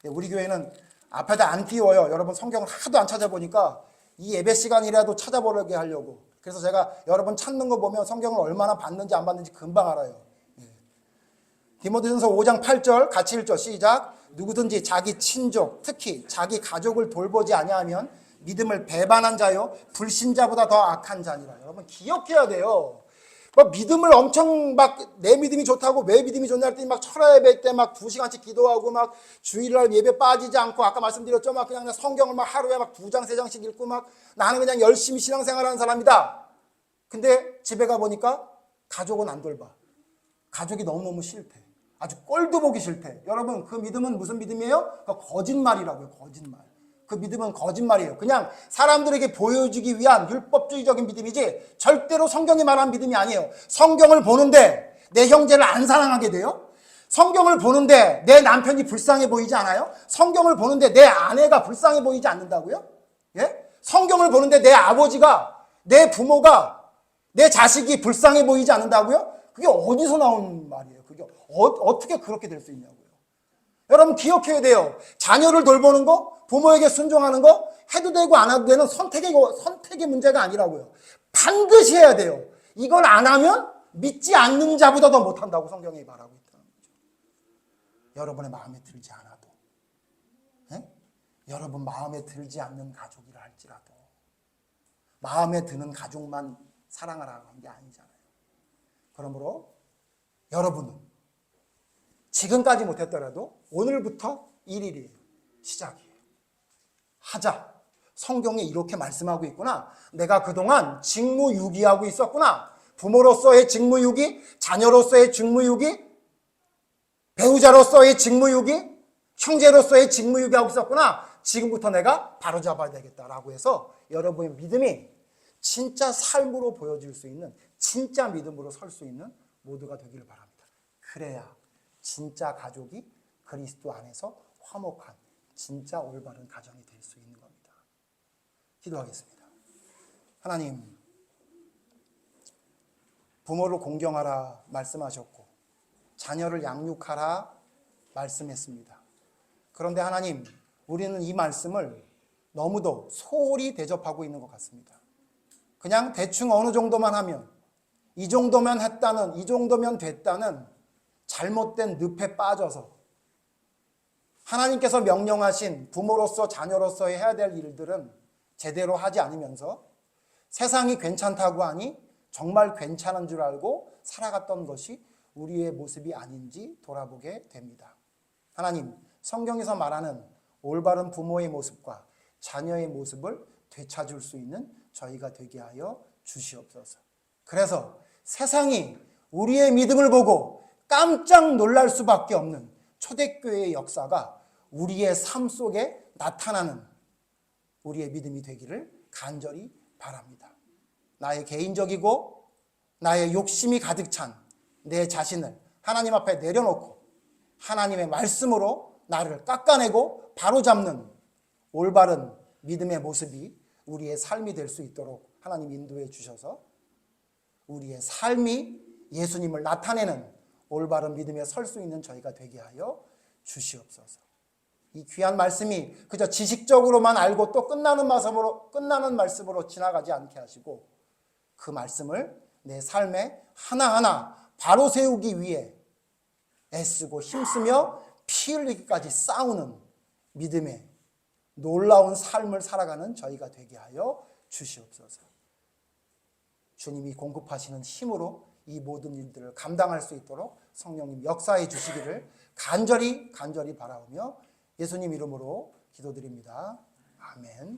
예, 우리 교회는 앞에다 안 띄워요. 여러분 성경을 하도 안 찾아보니까 이 예배 시간이라도 찾아보려게 하려고. 그래서 제가 여러분 찾는 거 보면 성경을 얼마나 봤는지 안 봤는지 금방 알아요. 디모데전서 5장 8절 같이 읽죠. 시작. 누구든지 자기 친족 특히 자기 가족을 돌보지 아니하면 믿음을 배반한 자요 불신자보다 더 악한 자니라. 여러분 기억해야 돼요. 믿음을 엄청 내 믿음이 좋다고 왜 믿음이 좋냐 할 때 막 철야 예배 때 막 2시간씩 기도하고 막 주일날 예배 빠지지 않고 아까 말씀드렸죠. 막 그냥 성경을 막 하루에 막 2장 3장씩 읽고 막 나는 그냥 열심히 신앙생활하는 사람이다. 근데 집에 가보니까 가족은 안 돌봐. 가족이 너무너무 싫대. 아주 꼴도 보기 싫대. 여러분 그 믿음은 무슨 믿음이에요? 거짓말이라고요. 거짓말. 그 믿음은 거짓말이에요. 그냥 사람들에게 보여주기 위한 율법주의적인 믿음이지 절대로 성경이 말한 믿음이 아니에요. 성경을 보는데 내 형제를 안 사랑하게 돼요? 성경을 보는데 내 남편이 불쌍해 보이지 않아요? 성경을 보는데 내 아내가 불쌍해 보이지 않는다고요? 예? 성경을 보는데 내 아버지가, 내 부모가, 내 자식이 불쌍해 보이지 않는다고요? 그게 어디서 나온 말이에요? 그게 어떻게 그렇게 될 수 있냐고요? 여러분 기억해야 돼요. 자녀를 돌보는 거, 부모에게 순종하는 거 해도 되고 안 해도 되는 선택의 문제가 아니라고요. 반드시 해야 돼요. 이걸 안 하면 믿지 않는 자보다 더 못한다고 성경이 말하고 있다는 거죠. 여러분의 마음에 들지 않아도, 여러분 마음에 들지 않는 가족이라 할지라도 마음에 드는 가족만 사랑하라는 게 아니잖아요. 그러므로 여러분은 지금까지 못했더라도 오늘부터 1일이에요. 시작이에요. 하자. 성경에 이렇게 말씀하고 있구나. 내가 그동안 직무유기하고 있었구나. 부모로서의 직무유기, 자녀로서의 직무유기, 배우자로서의 직무유기, 형제로서의 직무유기하고 있었구나. 지금부터 내가 바로잡아야 되겠다라고 해서 여러분의 믿음이 진짜 삶으로 보여질 수 있는, 진짜 믿음으로 설 수 있는 모두가 되기를 바랍니다. 그래야 진짜 가족이 그리스도 안에서 화목한 진짜 올바른 가정이 될 수 있는 겁니다. 기도하겠습니다. 하나님, 부모를 공경하라 말씀하셨고 자녀를 양육하라 말씀했습니다. 그런데 하나님, 우리는 이 말씀을 너무도 소홀히 대접하고 있는 것 같습니다. 그냥 대충 어느 정도만 하면, 이 정도면 했다는, 이 정도면 됐다는 잘못된 늪에 빠져서 하나님께서 명령하신 부모로서 자녀로서 해야 될 일들은 제대로 하지 않으면서 세상이 괜찮다고 하니 정말 괜찮은 줄 알고 살아갔던 것이 우리의 모습이 아닌지 돌아보게 됩니다. 하나님, 성경에서 말하는 올바른 부모의 모습과 자녀의 모습을 되찾을 수 있는 저희가 되게 하여 주시옵소서. 그래서 세상이 우리의 믿음을 보고 깜짝 놀랄 수밖에 없는 초대교회의 역사가 우리의 삶 속에 나타나는 우리의 믿음이 되기를 간절히 바랍니다. 나의 개인적이고 나의 욕심이 가득 찬 내 자신을 하나님 앞에 내려놓고 하나님의 말씀으로 나를 깎아내고 바로잡는 올바른 믿음의 모습이 우리의 삶이 될 수 있도록 하나님 인도해 주셔서 우리의 삶이 예수님을 나타내는 올바른 믿음에 설 수 있는 저희가 되게 하여 주시옵소서. 이 귀한 말씀이 그저 지식적으로만 알고 또 끝나는 말씀으로 지나가지 않게 하시고 그 말씀을 내 삶에 하나하나 바로 세우기 위해 애쓰고 힘쓰며 피 흘리기까지 싸우는 믿음의 놀라운 삶을 살아가는 저희가 되게 하여 주시옵소서. 주님이 공급하시는 힘으로 이 모든 일들을 감당할 수 있도록 성령님 역사해 주시기를 간절히 바라오며 예수님 이름으로 기도드립니다. 아멘.